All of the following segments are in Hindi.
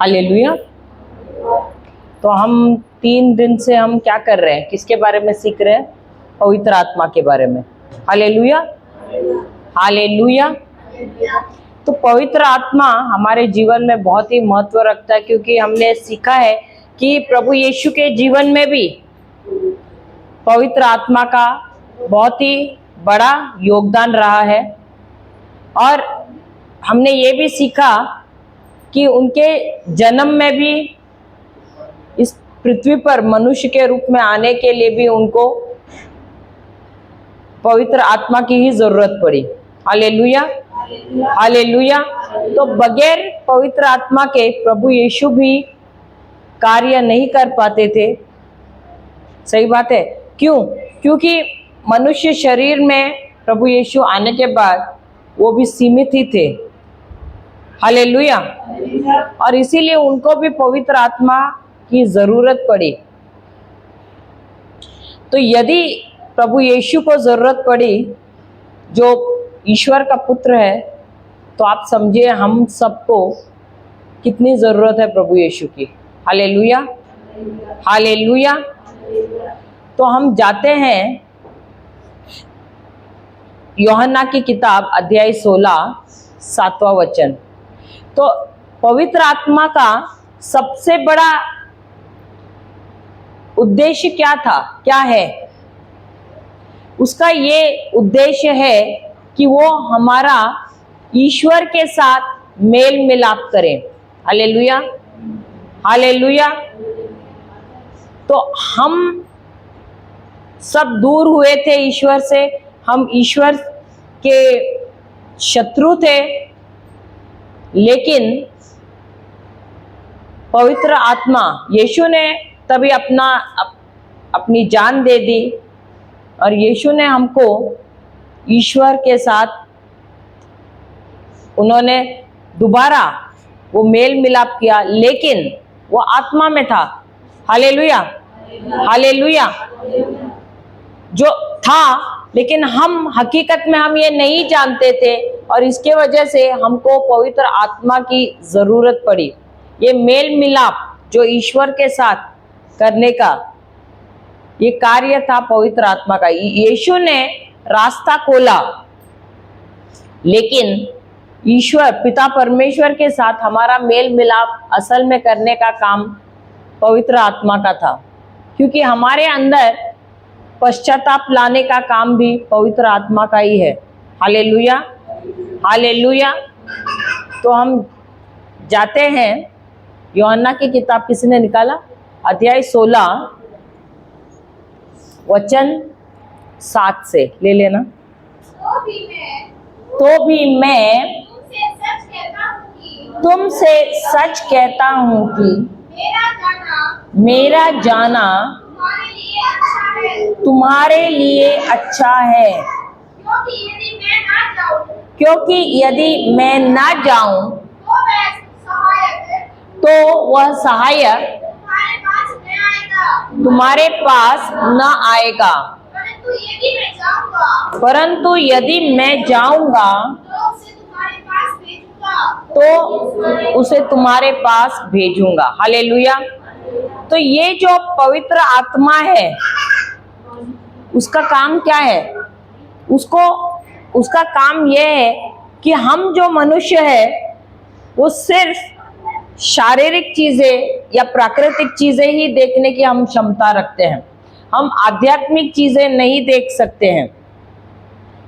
हालेलुया। तो हम 3 दिन से हम क्या कर रहे हैं, किसके बारे में सीख रहे हैं? पवित्र आत्मा के बारे में। Hallelujah, hallelujah. तो पवित्र आत्मा हमारे जीवन में बहुत ही महत्व रखता है, क्योंकि हमने सीखा है कि प्रभु यीशु के जीवन में भी पवित्र आत्मा का बहुत ही बड़ा योगदान रहा है। और हमने ये भी सीखा कि उनके जन्म में भी इस पृथ्वी पर मनुष्य के रूप में आने के लिए भी उनको पवित्र आत्मा की ही जरूरत पड़ी। Hallelujah, hallelujah. तो बगैर पवित्र आत्मा के प्रभु यीशु भी कार्य नहीं कर पाते थे। सही बात है। क्यों? क्योंकि मनुष्य शरीर में प्रभु यीशु आने के बाद वो भी सीमित ही थे। हालेलुया। और इसीलिए उनको भी पवित्र आत्मा की जरूरत पड़ी। तो यदि प्रभु यीशु को जरूरत पड़ी, जो ईश्वर का पुत्र है, तो आप समझिए हम सबको कितनी जरूरत है प्रभु यीशु की। Hallelujah, hallelujah. तो हम जाते हैं यूहन्ना की किताब अध्याय 16 7वां वचन। तो पवित्र आत्मा का सबसे बड़ा उद्देश्य क्या था, क्या है? उसका ये उद्देश्य है कि वो हमारा ईश्वर के साथ मेल मिलाप करें। Hallelujah, hallelujah. तो हम सब दूर हुए थे ईश्वर से, हम ईश्वर के शत्रु थे, लेकिन पवित्र आत्मा यीशु ने तभी अपनी जान दे दी और यीशु ने हमको ईश्वर के साथ उन्होंने दोबारा वो मेल मिलाप किया, लेकिन वो आत्मा में था। Hallelujah, hallelujah. जो था, लेकिन हम हकीकत में हम ये नहीं जानते थे और इसके वजह से हमको पवित्र आत्मा की जरूरत पड़ी। ये मेल मिलाप जो ईश्वर के साथ करने का ये कार्य था पवित्र आत्मा का। यीशु ने रास्ता खोला, लेकिन ईश्वर पिता परमेश्वर के साथ हमारा मेल मिलाप असल में करने का काम पवित्र आत्मा का था, क्योंकि हमारे अंदर पश्चाताप लाने का काम भी पवित्र आत्मा का ही है। Hallelujah, hallelujah. तो हम जाते हैं यूहन्ना की किताब, किसने निकाला? अध्याय 16 वचन 7 से ले लेना। तो भी मैं तुमसे सच कहता हूँ कि मेरा जाना तुम्हारे लिए अच्छा है, क्योंकि यदि मैं ना जाऊं तो वह सहायक तुम्हारे पास न आएगा, परंतु यदि मैं जाऊंगा तो उसे तुम्हारे पास भेजूंगा। हालेलुया। तो ये जो पवित्र आत्मा है, उसका काम क्या है? उसका काम यह है कि हम जो मनुष्य है वो सिर्फ शारीरिक चीजें या प्राकृतिक चीजें ही देखने की हम क्षमता रखते हैं। हम आध्यात्मिक चीजें नहीं देख सकते हैं,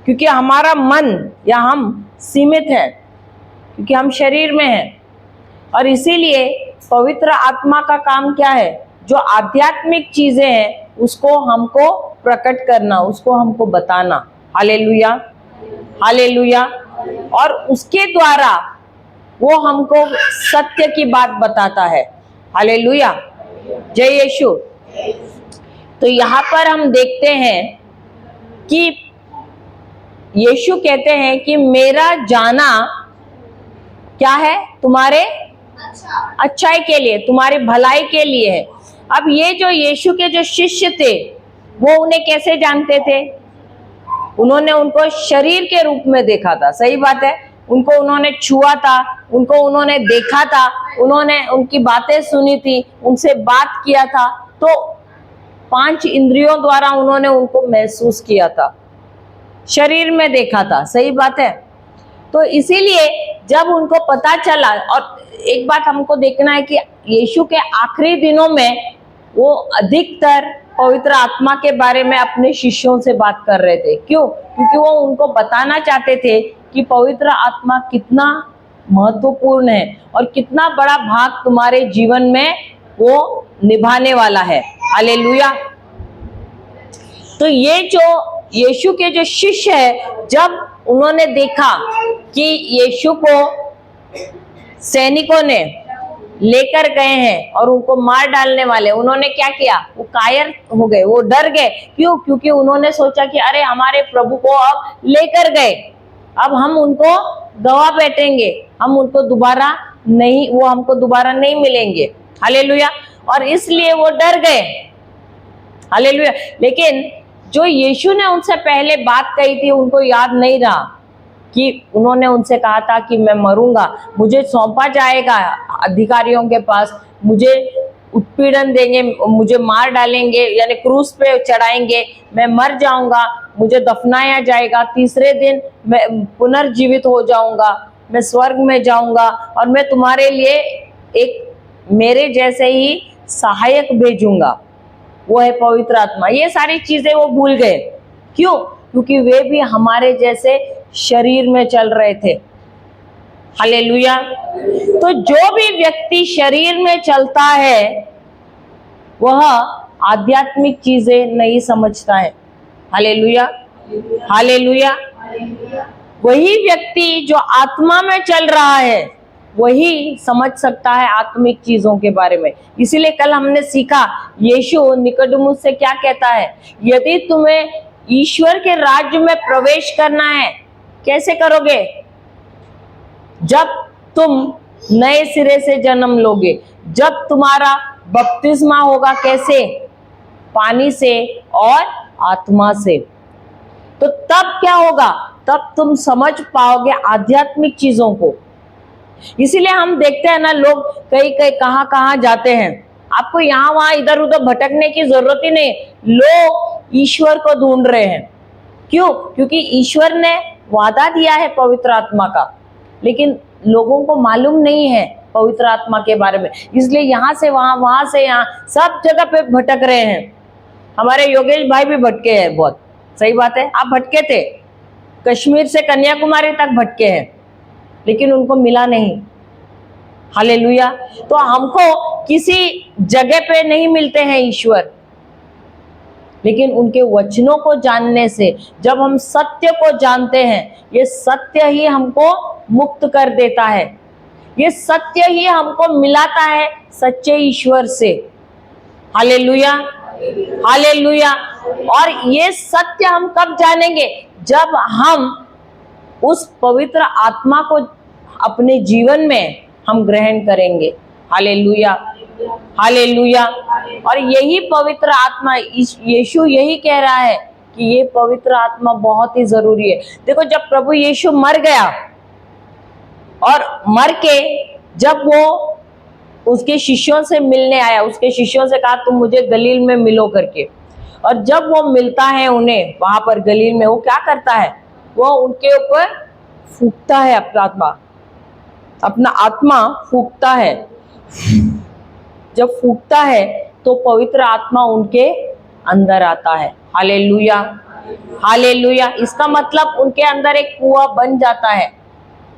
क्योंकि हमारा मन या हम सीमित हैं, क्योंकि हम शरीर में हैं। और इसीलिए पवित्र आत्मा का काम क्या है? जो आध्यात्मिक चीजें हैं उसको हमको प्रकट करना, उसको हमको बताना। Hallelujah, hallelujah. और उसके द्वारा वो हमको सत्य की बात बताता है। हालेलुया, जय यीशु। तो यहाँ पर हम देखते हैं कि यीशु कहते हैं कि मेरा जाना क्या है? तुम्हारे अच्छाई के लिए, तुम्हारी भलाई के लिए है। अब ये जो यीशु के जो शिष्य थे वो उन्हें कैसे जानते थे? उन्होंने उनको शरीर के रूप में देखा था। सही बात है। उनको उन्होंने छुआ था, उनको उन्होंने देखा था, उन्होंने उनकी बातें सुनी थी, उनसे बात किया था, तो 5 इंद्रियों द्वारा उन्होंने उनको महसूस किया था, शरीर में देखा था। सही बात है। तो इसीलिए जब उनको पता चला, और एक बात हमको देखना है कि यीशु के आखिरी दिनों में वो अधिकतर पवित्र आत्मा के बारे में अपने शिष्यों से बात कर रहे थे। क्यों? क्योंकि वो उनको बताना चाहते थे कि पवित्र आत्मा कितना महत्वपूर्ण है और कितना बड़ा भाग तुम्हारे जीवन में वो निभाने वाला है। हालेलुया। तो ये जो यीशु के जो शिष्य है, जब उन्होंने देखा कि यीशु को सैनिकों ने लेकर गए हैं और उनको मार डालने वाले, उन्होंने क्या किया? वो कायर हो गए, वो डर गए। क्यों? क्योंकि उन्होंने सोचा कि अरे हमारे प्रभु को अब लेकर गए, अब हम उनको गवा बैठेंगे, हम उनको दोबारा नहीं, वो हमको दोबारा नहीं मिलेंगे। हालेलुया। और इसलिए वो डर गए। हालेलुया। लेकिन जो यीशु ने उनसे पहले बात कही थी, उनको याद नहीं रहा कि उन्होंने उनसे कहा था कि मैं मरूंगा, मुझे सौंपा जाएगा अधिकारियों के पास, मुझे उत्पीड़न देंगे, मुझे मार डालेंगे, यानी क्रूस पे चढ़ाएंगे, मैं मर जाऊंगा, मुझे दफनाया जाएगा, तीसरे दिन मैं पुनर्जीवित हो जाऊंगा, मैं स्वर्ग में जाऊंगा और मैं तुम्हारे लिए एक मेरे जैसे ही सहायक भेजूंगा, वो है पवित्र आत्मा। ये सारी चीजें वो भूल गए। क्यों? क्योंकि वे भी हमारे जैसे शरीर में चल रहे थे। हालेलुया। तो जो भी व्यक्ति शरीर में चलता है वह आध्यात्मिक चीजें नहीं समझता है। हालेलुया। हालेलुया। वही व्यक्ति जो आत्मा में चल रहा है वही समझ सकता है आत्मिक चीजों के बारे में। इसीलिए कल हमने सीखा, यीशु निकोदेमुस से क्या कहता है? यदि तुम्हें ईश्वर के राज्य में प्रवेश करना है, कैसे करोगे? जब तुम नए सिरे से जन्म लोगे, जब तुम्हारा बपतिस्मा होगा। कैसे? पानी से और आत्मा से। तो तब क्या होगा? तब तुम समझ पाओगे आध्यात्मिक चीजों को। इसीलिए हम देखते हैं ना, लोग कई कई कहां जाते हैं, आपको यहाँ वहां इधर उधर भटकने की जरूरत ही नहीं। लोग ईश्वर को ढूंढ रहे हैं। क्यों? क्योंकि ईश्वर ने वादा दिया है पवित्र आत्मा का, लेकिन लोगों को मालूम नहीं है पवित्र आत्मा के बारे में। इसलिए यहाँ से वहां, वहां से यहाँ, सब जगह पे भटक रहे हैं। हमारे योगेश भाई भी भटके हैं बहुत। सही बात है, आप भटके थे, कश्मीर से कन्याकुमारी तक भटके हैं, लेकिन उनको मिला नहीं। हालेलुया। तो हमको किसी जगह पे नहीं मिलते हैं ईश्वर, लेकिन उनके वचनों को जानने से, जब हम सत्य को जानते हैं, ये सत्य ही हमको मुक्त कर देता है, ये सत्य ही हमको मिलाता है सच्चे ईश्वर से। हालेलुया। हालेलुया। और ये सत्य हम कब जानेंगे? जब हम उस पवित्र आत्मा को अपने जीवन में हम ग्रहण करेंगे। हालेलुया। हालेलुया। और यही पवित्र आत्मा, यीशु यही कह रहा है कि ये पवित्र आत्मा बहुत ही जरूरी है। देखो, जब प्रभु यीशु मर गया और मर के जब वो उसके शिष्यों से मिलने आया, उसके शिष्यों से कहा तुम मुझे गलील में मिलो करके, और जब वो मिलता है उन्हें वहां पर गलील में, वो क्या करता है? वो उनके ऊपर फूंकता है अपना आत्मा फूंकता है। जब फूंकता है तो पवित्र आत्मा उनके अंदर आता है। हालेलुया। हालेलुया। इसका मतलब उनके अंदर एक कुआं बन जाता है।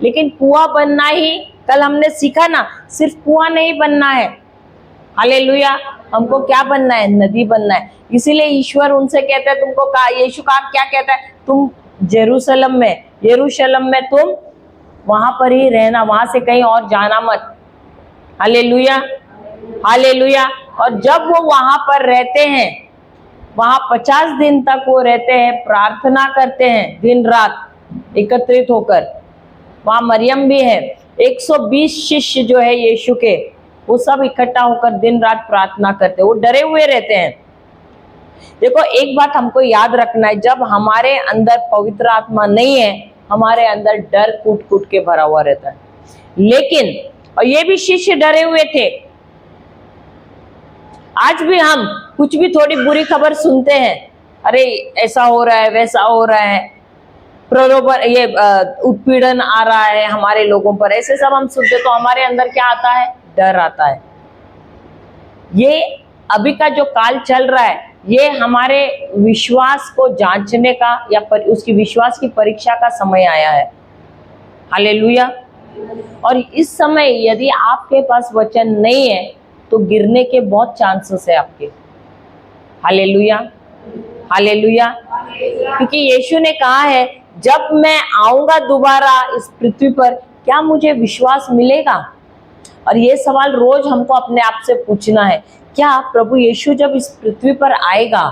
लेकिन कुआं बनना ही, कल हमने सीखा ना, सिर्फ कुआं नहीं बनना है। हालेलुया। हमको क्या बनना है? नदी बनना है। इसीलिए ईश्वर उनसे कहता है, तुमको कहा, यीशु का क्या कहता है? तुम यरूशलेम में तुम वहां पर ही रहना, वहां से कहीं और जाना मत। हालेलुया। हालेलुया। और जब वो वहां पर रहते हैं, वहां 50 दिन तक वो रहते हैं, प्रार्थना करते हैं दिन रात एकत्रित होकर। वहां मरियम भी है, 120 शिष्य जो है यीशु के, वो सब इकट्ठा होकर दिन रात प्रार्थना करते हैं। वो डरे हुए रहते हैं। देखो, एक बात हमको याद रखना है, जब हमारे अंदर पवित्र आत्मा नहीं है, हमारे अंदर डर कूट कूट के भरा हुआ रहता है। लेकिन और ये भी शिष्य डरे हुए थे। आज भी हम कुछ भी थोड़ी बुरी खबर सुनते हैं, अरे ऐसा हो रहा है, वैसा हो रहा है, प्रलोभन, ये उत्पीड़न आ रहा है हमारे लोगों पर, ऐसे सब हम सुनते, तो हमारे अंदर क्या आता है? डर आता है। ये अभी का जो काल चल रहा है, ये हमारे विश्वास को जांचने का या उसकी विश्वास की परीक्षा का समय आया है। हालेलुया। और इस समय यदि आपके पास वचन नहीं है तो गिरने के बहुत चांसेस है आपके। Hallelujah, hallelujah. क्योंकि यीशु ने कहा है, जब मैं आऊंगा दोबारा इस पृथ्वी पर, क्या मुझे विश्वास मिलेगा? और ये सवाल रोज हमको अपने आप से पूछना है, क्या प्रभु यीशु जब इस पृथ्वी पर आएगा,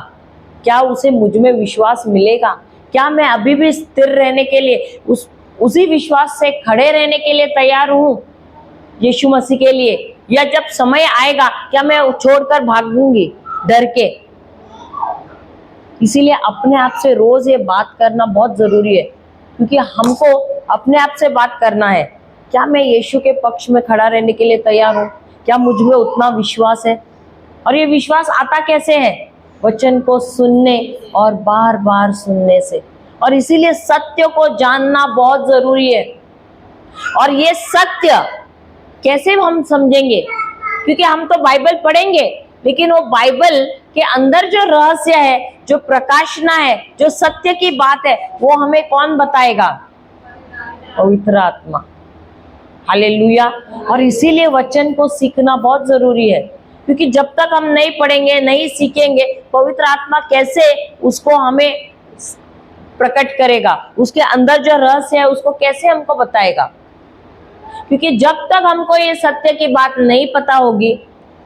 क्या उसे मुझ में विश्वास मिलेगा? क्या मैं अभी भी स्थिर रहने के लिए, उसी विश्वास से खड़े रहने के लिए तैयार हूं यीशु मसीह के लिए? या जब समय आएगा क्या मैं छोड़कर भागूंगी डर के? इसीलिए अपने आप से रोज ये बात करना बहुत जरूरी है, क्योंकि हमको अपने आप से बात करना है, क्या मैं यीशु के पक्ष में खड़ा रहने के लिए तैयार हूं? क्या मुझ में उतना विश्वास है? और ये विश्वास आता कैसे है? वचन को सुनने और बार बार सुनने से। और इसीलिए सत्य को जानना बहुत जरूरी है। और ये सत्य कैसे हम समझेंगे? क्योंकि हम तो बाइबल पढ़ेंगे, लेकिन वो बाइबल के अंदर जो रहस्य है, जो प्रकाशना है, जो सत्य की बात है, वो हमें कौन बताएगा? पवित्र आत्मा। हालेलुया। और इसीलिए वचन को सीखना बहुत जरूरी है, क्योंकि जब तक हम नहीं पढ़ेंगे, नहीं सीखेंगे, पवित्र आत्मा कैसे उसको हमें प्रकट करेगा? उसके अंदर जो रहस्य है उसको कैसे हमको बताएगा? क्योंकि जब तक हमको ये सत्य की बात नहीं पता होगी,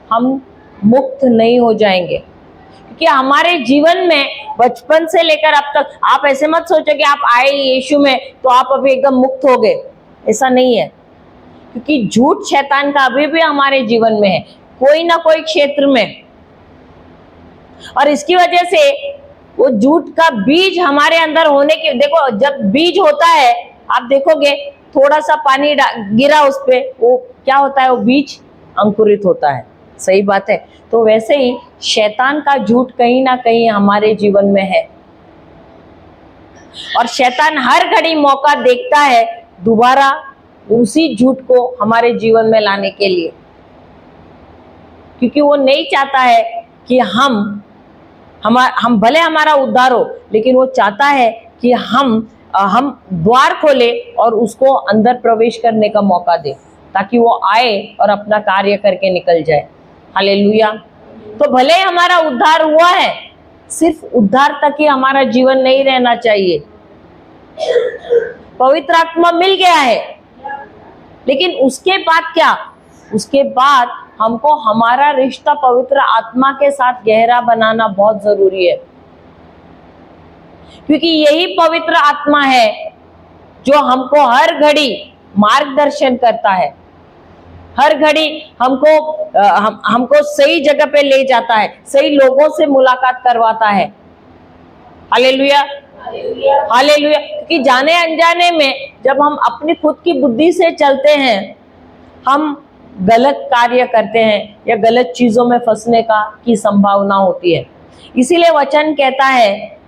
हम मुक्त नहीं हो जाएंगे। क्योंकि हमारे जीवन में बचपन से लेकर अब तक, आप ऐसे मत सोचो कि आप आए यीशु में तो आप अभी एकदम मुक्त हो गए, ऐसा नहीं है। क्योंकि झूठ शैतान का अभी भी हमारे जीवन में है, कोई ना कोई क्षेत्र में। और इसकी वजह से वो झूठ का बीज हमारे अंदर होने के, देखो जब बीज होता है, आप देखोगे थोड़ा सा पानी गिरा उस पे, वो क्या होता है? वो बीज अंकुरित होता है। सही बात है। तो वैसे ही शैतान का झूठ कहीं ना कहीं हमारे जीवन में है, और शैतान हर घड़ी मौका देखता है दोबारा उसी झूठ को हमारे जीवन में लाने के लिए, क्योंकि वो नहीं चाहता है कि हम भले हमारा उद्धार हो, लेकिन वो चाहता है कि हम द्वार खोले और उसको अंदर प्रवेश करने का मौका दे, ताकि वो आए और अपना कार्य करके निकल जाए। हालेलुया। तो भले हमारा उद्धार हुआ है, सिर्फ उद्धार तक ही हमारा जीवन नहीं रहना चाहिए। पवित्र आत्मा मिल गया है, लेकिन उसके बाद क्या? उसके बाद हमको हमारा रिश्ता पवित्र आत्मा के साथ गहरा बनाना बहुत जरूरी है, क्योंकि यही पवित्र आत्मा है जो हमको हर घड़ी मार्गदर्शन करता है, हर घड़ी हमको सही जगह पे ले जाता है, सही लोगों से मुलाकात करवाता है। Hallelujah, hallelujah. क्योंकि जाने अनजाने में जब हम अपनी खुद की बुद्धि से चलते हैं, हम गलत कार्य करते हैं या गलत चीजों में फंसने की संभावना होती है। इसीलिए वचन कहता है,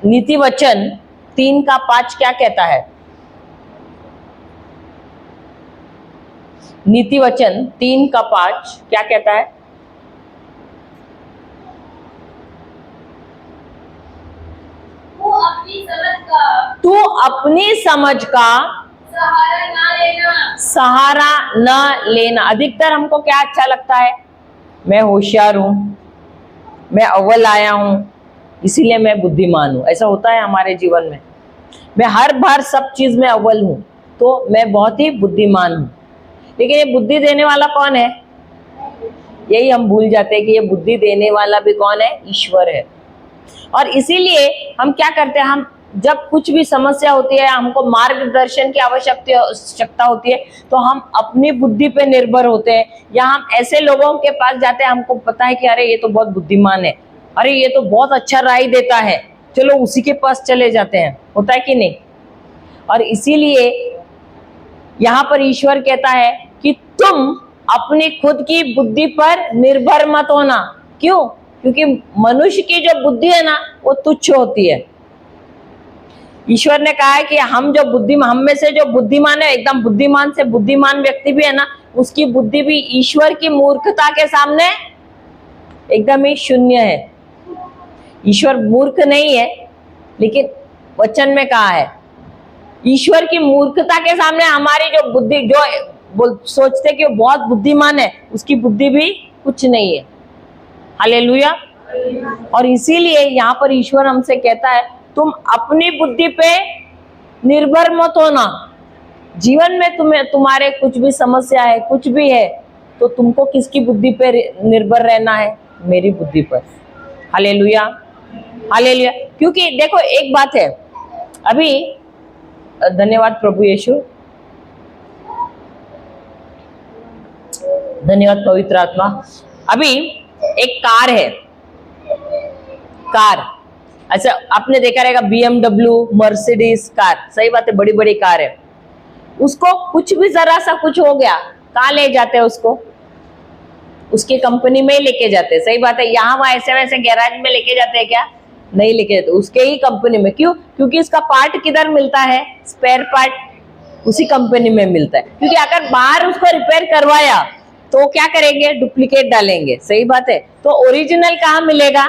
नीति वचन 3:5 क्या कहता है? नीति वचन 3:5 क्या कहता है? तू अपनी समझ का सहारा न लेना। अधिकतर हमको क्या अच्छा लगता है? मैं होशियार हूं, मैं अव्वल आया हूं, इसीलिए मैं बुद्धिमान हूं। ऐसा होता है हमारे जीवन में। मैं हर बार सब चीज में अव्वल हूं, तो मैं बहुत ही बुद्धिमान हूं। लेकिन ये बुद्धि देने वाला कौन है? यही हम भूल जाते हैं कि ये बुद्धि देने वाला भी कौन है? ईश्वर है। और इसीलिए हम क्या करते हैं, हम जब कुछ भी समस्या होती है, हमको मार्गदर्शन की आवश्यकता होती है, तो हम अपनी बुद्धि पे निर्भर होते हैं, या हम ऐसे लोगों के पास जाते हैं, हमको पता है कि अरे ये तो बहुत बुद्धिमान है, अरे ये तो बहुत अच्छा राय देता है, चलो उसी के पास चले जाते हैं। होता है कि नहीं? और इसीलिए यहाँ पर ईश्वर कहता है कि तुम अपनी खुद की बुद्धि पर निर्भर मत होना। क्यों? क्योंकि मनुष्य की जो बुद्धि है ना वो तुच्छ होती है। ईश्वर ने कहा है कि हम में से जो बुद्धिमान है, एकदम बुद्धिमान से बुद्धिमान व्यक्ति भी है ना, उसकी बुद्धि भी ईश्वर की मूर्खता के सामने एकदम ही शून्य है। ईश्वर मूर्ख नहीं है, लेकिन वचन में कहा है ईश्वर की मूर्खता के सामने हमारी जो बुद्धि, जो सोचते कि वो बहुत बुद्धिमान है, उसकी बुद्धि भी कुछ नहीं है। हालेलुया। और इसीलिए यहाँ पर ईश्वर हमसे कहता है तुम अपनी बुद्धि पे निर्भर मत होना। जीवन में तुम्हारे कुछ भी समस्या है, कुछ भी है, तो तुमको किसकी बुद्धि पे निर्भर रहना है? मेरी बुद्धि पर। Hallelujah, hallelujah. क्योंकि देखो एक बात है, अभी धन्यवाद प्रभु यीशु, धन्यवाद पवित्र आत्मा। अभी एक कार है, कार, अच्छा आपने देखा रहेगा BMW, मर्सिडीज कार, सही बात है, बड़ी बड़ी कार है। उसको कुछ भी जरा सा कुछ हो गया, कहाँ ले जाते हैं उसको? उसकी कंपनी में ही लेके जाते हैं। सही बात है। यहाँ वहां ऐसे वैसे गैराज में लेके जाते हैं क्या? नहीं लेके जाते, उसके ही कंपनी में। क्यों? क्योंकि इसका पार्ट किधर मिलता है? स्पेयर पार्ट उसी कंपनी में मिलता है। क्योंकि अगर बाहर उसको रिपेयर करवाया तो क्या करेंगे? डुप्लीकेट डालेंगे। सही बात है। तो ओरिजिनल कहाँ मिलेगा?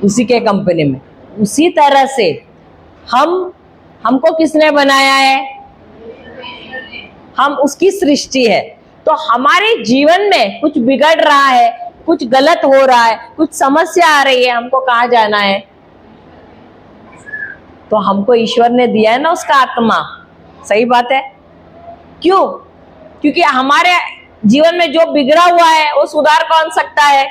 उसी के कंपनी में। उसी तरह से हमको किसने बनाया है? हम उसकी सृष्टि है। तो हमारे जीवन में कुछ बिगड़ रहा है, कुछ गलत हो रहा है, कुछ समस्या आ रही है, हमको कहाँ जाना है? तो हमको ईश्वर ने दिया है ना उसका आत्मा। सही बात है। क्यों? क्योंकि हमारे जीवन में जो बिगड़ा हुआ है वो सुधार कौन सकता है?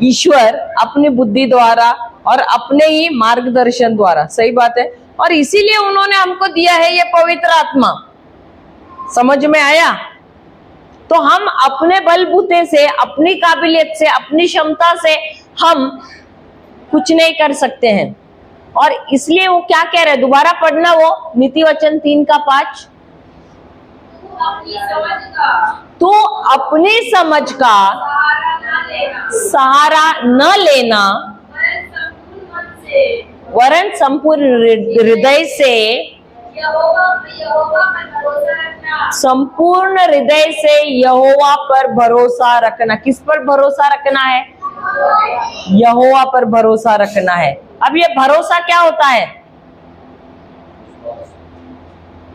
ईश्वर अपनी बुद्धि द्वारा और अपने ही मार्गदर्शन द्वारा। सही बात है। और इसीलिए उन्होंने हमको दिया है ये पवित्र आत्मा। समझ में आया? तो हम अपने बलबूते से, अपनी काबिलियत से, अपनी क्षमता से हम कुछ नहीं कर सकते हैं। और इसलिए वो क्या कह रहे हैं? दोबारा पढ़ना वो नीति वचन 3:5। तो अपनी समझ का सहारा न लेना, वरन संपूर्ण हृदय से, संपूर्ण हृदय से यहोवा पर भरोसा रखना। किस पर भरोसा रखना है? यहोवा पर भरोसा रखना है। अब ये भरोसा क्या होता है?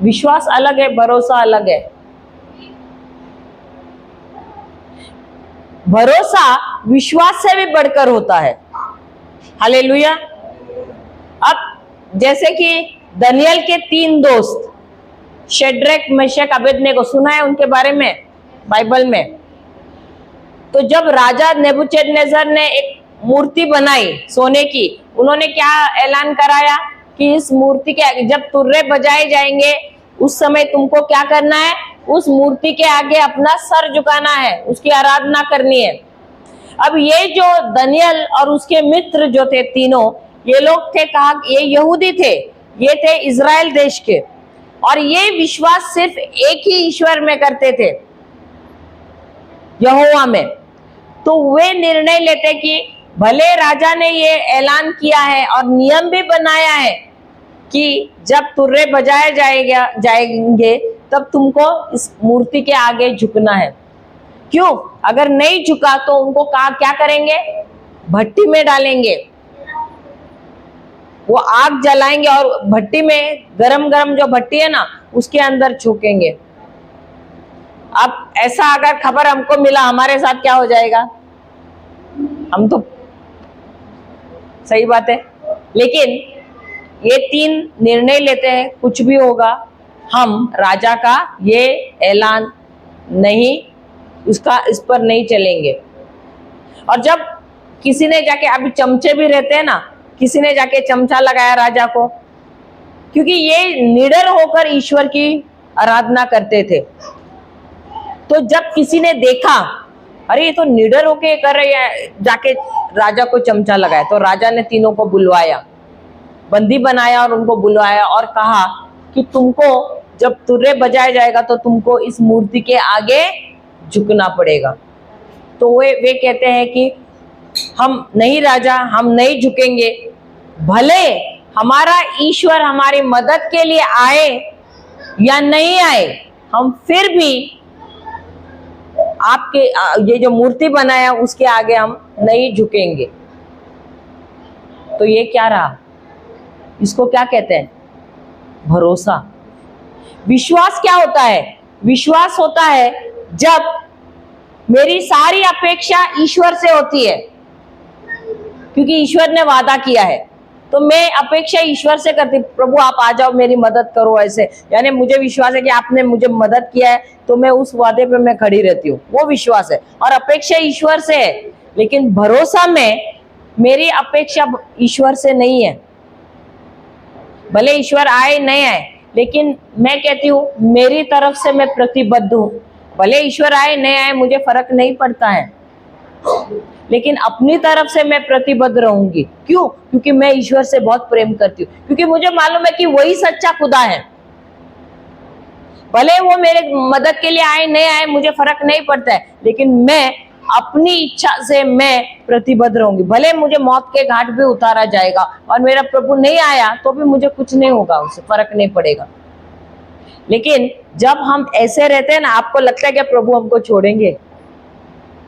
विश्वास अलग है, भरोसा अलग है। भरोसा विश्वास से भी बढ़कर होता है। हालेलुया। अब जैसे कि दानियेल के 3 दोस्त, शेड्रक, मेशक, अबेदनेगो, सुना है उनके बारे में बाइबल में? तो जब राजा नेबूकदनेस्सर ने एक मूर्ति बनाई सोने की, उन्होंने क्या ऐलान कराया कि इस मूर्ति के आगे जब तुर्रे बजाए जाएंगे उस समय तुमको क्या करना है? उस मूर्ति के आगे अपना सर झुकाना है, उसकी आराधना करनी है। अब ये जो दानियेल और उसके मित्र जो थे तीनों, ये लोग थे, कहा ये यहूदी थे, ये थे इजराइल देश के, और ये विश्वास सिर्फ एक ही ईश्वर में करते थे, यहोवा में। तो वे निर्णय लेते कि भले राजा ने ये ऐलान किया है और नियम भी बनाया है कि जब तुर्रे बजाए जाएंगे तब तुमको इस मूर्ति के आगे झुकना है। क्यों? अगर नहीं झुका तो उनको क्या करेंगे? भट्टी में डालेंगे, वो आग जलाएंगे और भट्टी में, गरम गरम जो भट्टी है ना, उसके अंदर झुकेंगे। अब ऐसा अगर खबर हमको मिला, हमारे साथ क्या हो जाएगा? हम तो, सही बात है। लेकिन ये 3 निर्णय लेते हैं, कुछ भी होगा हम राजा का ये ऐलान नहीं, उसका इस पर नहीं चलेंगे। और जब किसी ने जाके, अभी चमचे भी रहते हैं ना, किसी ने जाके चमचा लगाया राजा को, क्योंकि ये निडर होकर ईश्वर की आराधना करते थे। तो जब किसी ने देखा, अरे ये तो निडर होके कर रहे हैं, जाके राजा को चमचा लगाया, तो राजा ने तीनों को बुलवाया, बंदी बनाया और उनको बुलवाया और कहा कि तुमको जब तुर्रे बजाया जाएगा तो तुमको इस मूर्ति के आगे झुकना पड़ेगा। तो वे कहते हैं कि हम नहीं राजा, हम नहीं झुकेंगे, भले हमारा ईश्वर हमारी मदद के लिए आए या नहीं आए, हम फिर भी आपके ये जो मूर्ति बनाया उसके आगे हम नहीं झुकेंगे। तो ये क्या रहा? इसको क्या कहते हैं? भरोसा। विश्वास क्या होता है? विश्वास होता है जब मेरी सारी अपेक्षा ईश्वर से होती है, क्योंकि ईश्वर ने वादा किया है, तो मैं अपेक्षा ईश्वर से करती, प्रभु आप आ जाओ, मेरी मदद करो ऐसे। यानी मुझे विश्वास है कि आपने मुझे मदद किया है, तो मैं उस वादे पे मैं खड़ी रहती हूँ, वो विश्वास है। और अपेक्षा ईश्वर से है, लेकिन भरोसा में मेरी अपेक्षा ईश्वर से नहीं है। भले ईश्वर आए नहीं आए, लेकिन मैं कहती हूँ मेरी तरफ से मैं प्रतिबद्ध हूँ। भले ईश्वर आए नहीं आए मुझे फर्क नहीं पड़ता है, लेकिन अपनी तरफ से मैं प्रतिबद्ध रहूंगी। क्यों? क्योंकि मैं ईश्वर से बहुत प्रेम करती हूँ, क्योंकि मुझे मालूम है कि वही सच्चा खुदा है। भले वो मेरे मदद के लिए आए नहीं आए मुझे फर्क नहीं पड़ता है, लेकिन मैं अपनी इच्छा से मैं प्रतिबद्ध रहूंगी। भले मुझे मौत के घाट भी उतारा जाएगा और मेरा प्रभु नहीं आया तो भी मुझे कुछ नहीं होगा, उससे फर्क नहीं पड़ेगा। लेकिन जब हम ऐसे रहते हैं ना, आपको लगता है कि प्रभु हमको छोड़ेंगे?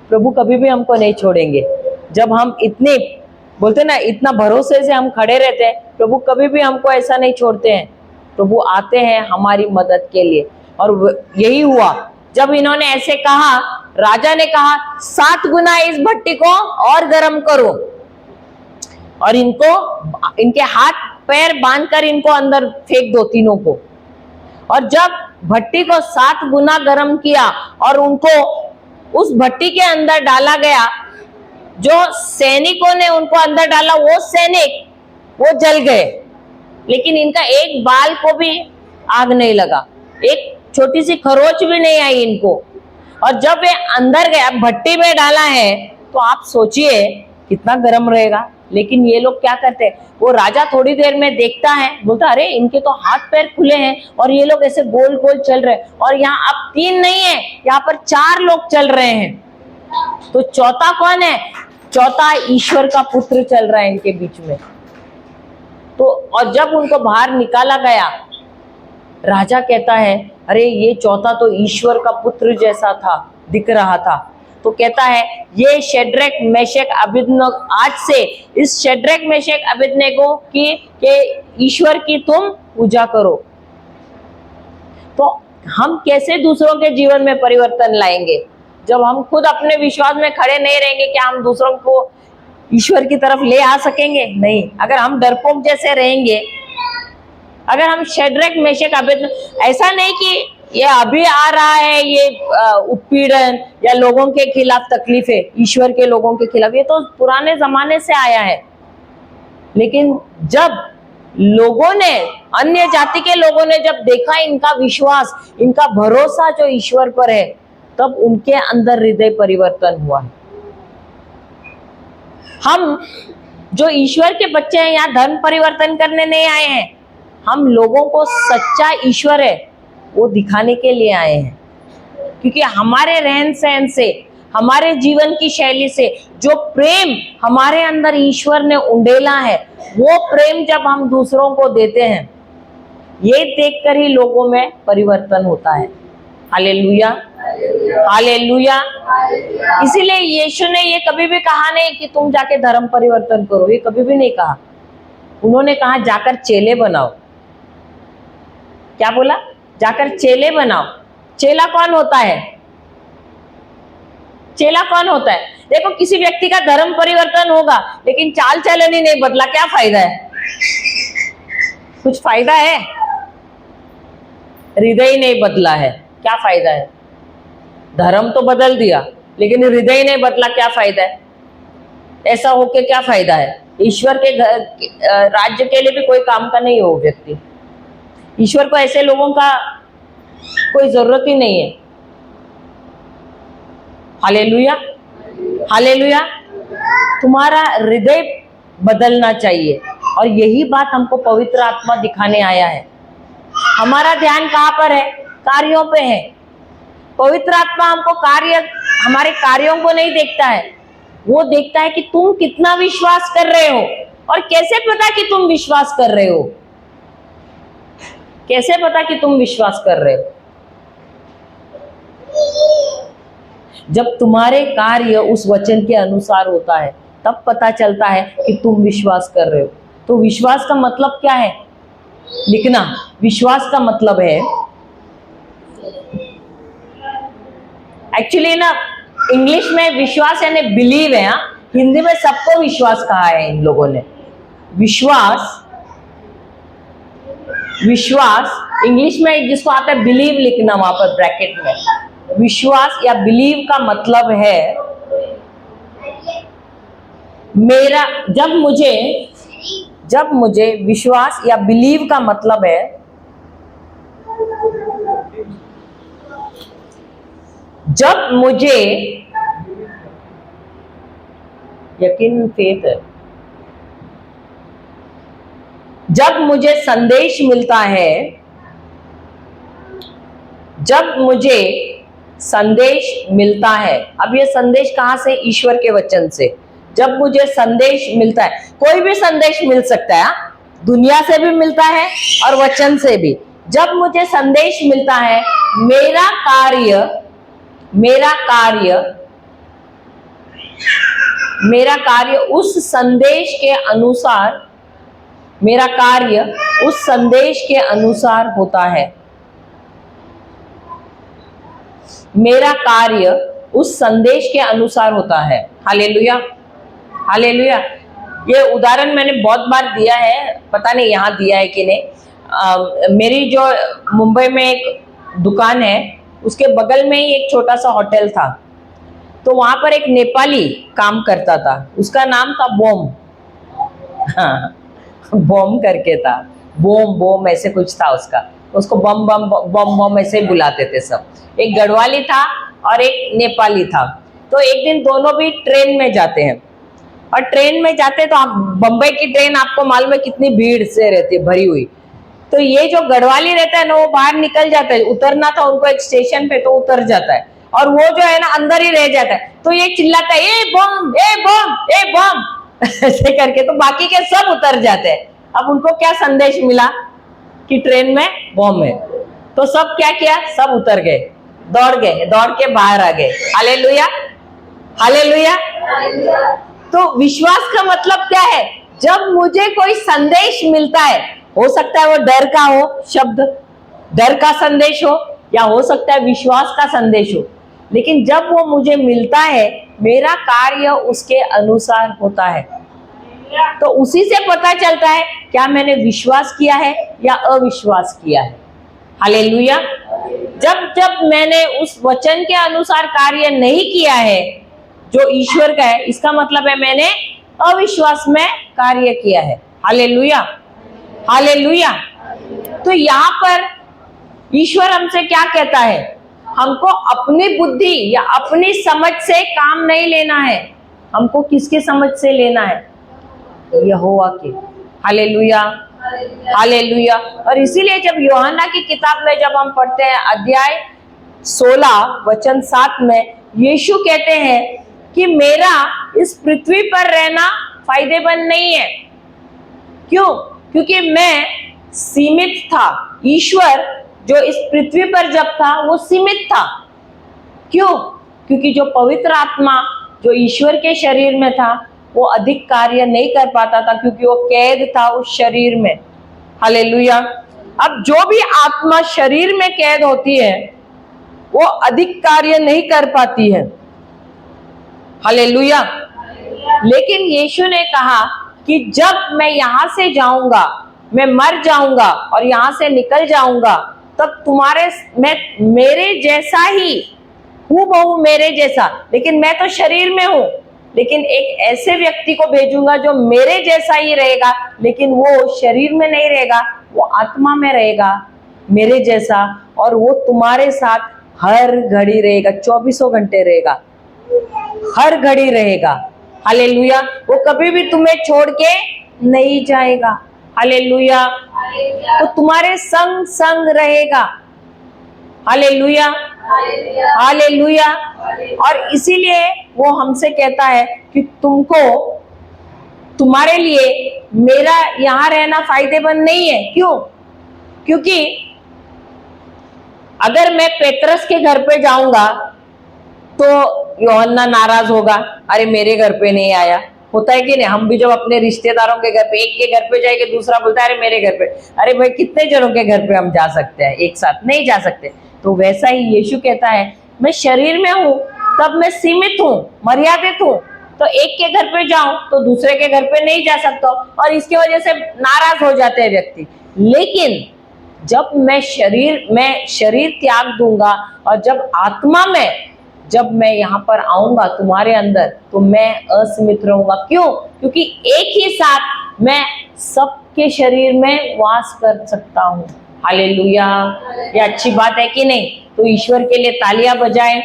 प्रभु कभी भी हमको नहीं छोड़ेंगे। जब हम इतने बोलते ना, इतना भरोसे से हम खड़े रहते हैं, प्रभु कभी भी हमको ऐसा नहीं छोड़ते हैं। प्रभु आते हैं हमारी मदद के लिए। और यही हुआ जब इन्होंने ऐसे कहा, राजा ने कहा 7 गुना इस भट्टी को और गर्म करो, और इनके हाथ पैर बांधकर इनको अंदर फेंक दो तीनों को। और जब भट्टी को 7 गुना गर्म किया और उनको उस भट्टी के अंदर डाला गया, जो सैनिकों ने उनको अंदर डाला वो सैनिक वो जल गए, लेकिन इनका एक बाल को भी आग नहीं लगा, एक छोटी सी खरोच भी नहीं आई इनको। और जब ये अंदर गया, भट्टी में डाला है, तो आप सोचिए कितना गर्म रहेगा। लेकिन ये लोग क्या करते हैं, वो राजा थोड़ी देर में देखता है, बोलता अरे इनके तो हाथ पैर खुले हैं और ये लोग ऐसे गोल गोल चल रहे हैं, और यहाँ अब 3 नहीं है, यहाँ पर 4 लोग चल रहे हैं। तो चौथा कौन है? चौथा ईश्वर का पुत्र चल रहा है इनके बीच में। तो और जब उनको बाहर निकाला गया, राजा कहता है अरे ये चौथा तो ईश्वर का पुत्र जैसा था, दिख रहा था। तो कहता है ये शेड्रक मेशक अबेदनगो, आज से इस शेड्रक मेशक अबेदनगो के ईश्वर की तुम पूजा करो। तो हम कैसे दूसरों के जीवन में परिवर्तन लाएंगे जब हम खुद अपने विश्वास में खड़े नहीं रहेंगे? क्या हम दूसरों को ईश्वर की तरफ ले आ सकेंगे? नहीं। अगर हम डरपोक जैसे रहेंगे, अगर हम शेड्रक मेशक अबेदनगो, ऐसा नहीं कि ये अभी आ रहा है ये उत्पीड़न या लोगों के खिलाफ तकलीफ है, ईश्वर के लोगों के खिलाफ, ये तो पुराने जमाने से आया है। लेकिन जब लोगों ने, अन्य जाति के लोगों ने जब देखा इनका विश्वास, इनका भरोसा जो ईश्वर पर है, तब उनके अंदर हृदय परिवर्तन हुआ है। हम जो ईश्वर के बच्चे हैं, यहाँ धर्म परिवर्तन करने नहीं आए हैं, हम लोगों को सच्चा ईश्वर है वो दिखाने के लिए आए हैं। क्योंकि हमारे रहन सहन से, हमारे जीवन की शैली से जो प्रेम हमारे अंदर ईश्वर ने उंडेला है, वो प्रेम जब हम दूसरों को देते हैं, ये देखकर ही लोगों में परिवर्तन होता है। Hallelujah, hallelujah. इसीलिए यीशु ने ये कभी भी कहा नहीं कि तुम जाके धर्म परिवर्तन करो, ये कभी भी नहीं कहा। उन्होंने कहा जाकर चेले बनाओ। क्या बोला? जाकर चेले बनाओ। चेला कौन होता है? चेला कौन होता है? देखो, किसी व्यक्ति का धर्म परिवर्तन होगा लेकिन चाल चलन ही नहीं बदला, क्या फायदा है? कुछ फायदा है? हृदय ही नहीं बदला है, क्या फायदा है? धर्म तो बदल दिया लेकिन हृदय ही नहीं बदला, क्या फायदा है? ऐसा होके क्या फायदा है? ईश्वर के राज्य के लिए भी कोई काम का नहीं हो व्यक्ति। ईश्वर को ऐसे लोगों का कोई जरूरत ही नहीं है। Hallelujah, hallelujah. तुम्हारा हृदय बदलना चाहिए, और यही बात हमको पवित्र आत्मा दिखाने आया है। हमारा ध्यान कहाँ पर है? कार्यों पे है। पवित्र आत्मा हमको हमारे कार्यों को नहीं देखता है, वो देखता है कि तुम कितना विश्वास कर रहे हो। और कैसे पता कि तुम विश्वास कर रहे हो? कैसे पता कि तुम विश्वास कर रहे हो? जब तुम्हारे कार्य उस वचन के अनुसार होता है, तब पता चलता है कि तुम विश्वास कर रहे हो। तो विश्वास का मतलब क्या है? लिखना। विश्वास का मतलब है, एक्चुअली ना इंग्लिश में विश्वास यानी बिलीव है, हिंदी में सबको विश्वास कहा है इन लोगों ने। विश्वास इंग्लिश में जिसको आता है बिलीव लिखना वहां पर ब्रैकेट में। विश्वास या बिलीव का मतलब है मेरा, जब मुझे विश्वास या बिलीव का मतलब है जब मुझे यकीन, फेथ है, जब मुझे संदेश मिलता है, जब मुझे संदेश मिलता है। अब ये संदेश कहां से? ईश्वर के वचन से। जब मुझे संदेश मिलता है, कोई भी संदेश मिल सकता है, दुनिया से भी मिलता है और वचन से भी। जब मुझे संदेश मिलता है, मेरा कार्य उस संदेश के अनुसार, मेरा कार्य उस संदेश के अनुसार होता है। मेरा कार्य उस संदेश के अनुसार होता है। Hallelujah, hallelujah. ये उदाहरण मैंने बहुत बार दिया है, पता नहीं यहाँ दिया है कि नहीं। मेरी जो मुंबई में एक दुकान है, उसके बगल में ही एक छोटा सा होटल था। तो वहां पर एक नेपाली काम करता था, उसका नाम था बोम। हाँ, बम करके था, बोम ऐसे कुछ था उसका। उसको बम बम बम बम ऐसे ही बुलाते थे सब। एक गढ़वाली था और एक नेपाली था। तो एक दिन दोनों भी ट्रेन में जाते हैं, और ट्रेन में जाते तो आप, बम्बई की ट्रेन आपको मालूम है कितनी भीड़ से रहती है, भरी हुई। तो ये जो गढ़वाली रहता है ना, वो बाहर निकल जाता है। उतरना था उनको एक स्टेशन पे, तो उतर जाता है, और वो जो है ना अंदर ही रह जाता है। तो ये चिल्लाता है, ए बम, ए बम, ए बम ऐसे करके। तो बाकी के सब उतर जाते हैं। अब उनको क्या संदेश मिला कि ट्रेन में बम है। तो सब क्या किया? सब उतर गए, दौड़ के बाहर आ गए। Hallelujah, hallelujah. तो विश्वास का मतलब क्या है? जब मुझे कोई संदेश मिलता है, हो सकता है वो डर का हो, शब्द डर का संदेश हो, या हो सकता है विश्वास का संदेश हो, लेकिन जब वो मुझे मिलता है, मेरा कार्य उसके अनुसार होता है। तो उसी से पता चलता है क्या मैंने विश्वास किया है या अविश्वास किया है। हालेलुया। जब मैंने उस वचन के अनुसार कार्य नहीं किया है जो ईश्वर का है, इसका मतलब है मैंने अविश्वास में कार्य किया है। Hallelujah, hallelujah. तो यहाँ पर ईश्वर हमसे क्या कहता है? हमको अपनी बुद्धि या अपनी समझ से काम नहीं लेना है। हमको किसके समझ से लेना है? यहोवा की। Hallelujah, hallelujah. और इसीलिए जब यूहन्ना की किताब में जब हम पढ़ते हैं अध्याय 16 वचन 7 में, यीशु कहते हैं कि मेरा इस पृथ्वी पर रहना फायदेमंद नहीं है। क्यों? क्योंकि मैं सीमित था। ईश्वर जो इस पृथ्वी पर जब था वो सीमित था। क्यों? क्योंकि जो पवित्र आत्मा जो ईश्वर के शरीर में था वो अधिक कार्य नहीं कर पाता था, क्योंकि वो कैद था उस शरीर में। हालेलुया। अब जो भी आत्मा शरीर में कैद होती है वो अधिक कार्य नहीं कर पाती है। हालेलुया। लेकिन यीशु ने कहा कि जब मैं यहां से जाऊंगा, मैं मर जाऊंगा और यहां से निकल जाऊंगा, तब मेरे जैसा ही हूबहू मेरे जैसा, लेकिन मैं तो शरीर में हूं, लेकिन एक ऐसे व्यक्ति को भेजूंगा जो मेरे जैसा ही रहेगा, लेकिन वो शरीर में नहीं रहेगा, वो आत्मा में रहेगा मेरे जैसा, और वो तुम्हारे साथ हर घड़ी रहेगा, 24 घंटे रहेगा, हर घड़ी रहेगा। हालेलुया। वो कभी भी तुम्हें छोड़ के नहीं जाएगा। हालेलुया। तो तुम्हारे संग संग रहेगा। Hallelujah, hallelujah. और इसीलिए वो हमसे कहता है कि तुमको, तुम्हारे लिए मेरा यहां रहना फायदेमंद नहीं है। क्यों? क्योंकि अगर मैं पेत्रस के घर पे जाऊंगा तो यूहन्ना नाराज होगा, अरे मेरे घर पे नहीं आया। होता है कि नहीं? हम भी जब अपने रिश्तेदारों के घर पे, एक के घर पे जाएंगे, दूसरा बोलता है अरे मेरे घर पे। अरे भाई, कितने जनों के घर पे हम जा सकते हैं? एक साथ नहीं जा सकते। तो वैसा ही यीशु कहता है, मैं शरीर में हूं तब मैं सीमित हूं, मर्यादित हूं। तो एक के घर पे जाऊं तो दूसरे के घर पे नहीं जा सकता, और इसकी वजह से नाराज हो जाते हैं व्यक्ति। लेकिन जब मैं शरीर त्याग दूंगा, और जब आत्मा में जब मैं यहाँ पर आऊंगा तुम्हारे अंदर, तो मैं असीमित रहूंगा। क्यों? क्योंकि एक ही साथ मैं सबके शरीर में वास कर सकता हूँ। हालेलुया। ये अच्छी बात है कि नहीं? तो ईश्वर के लिए तालियां बजाएं।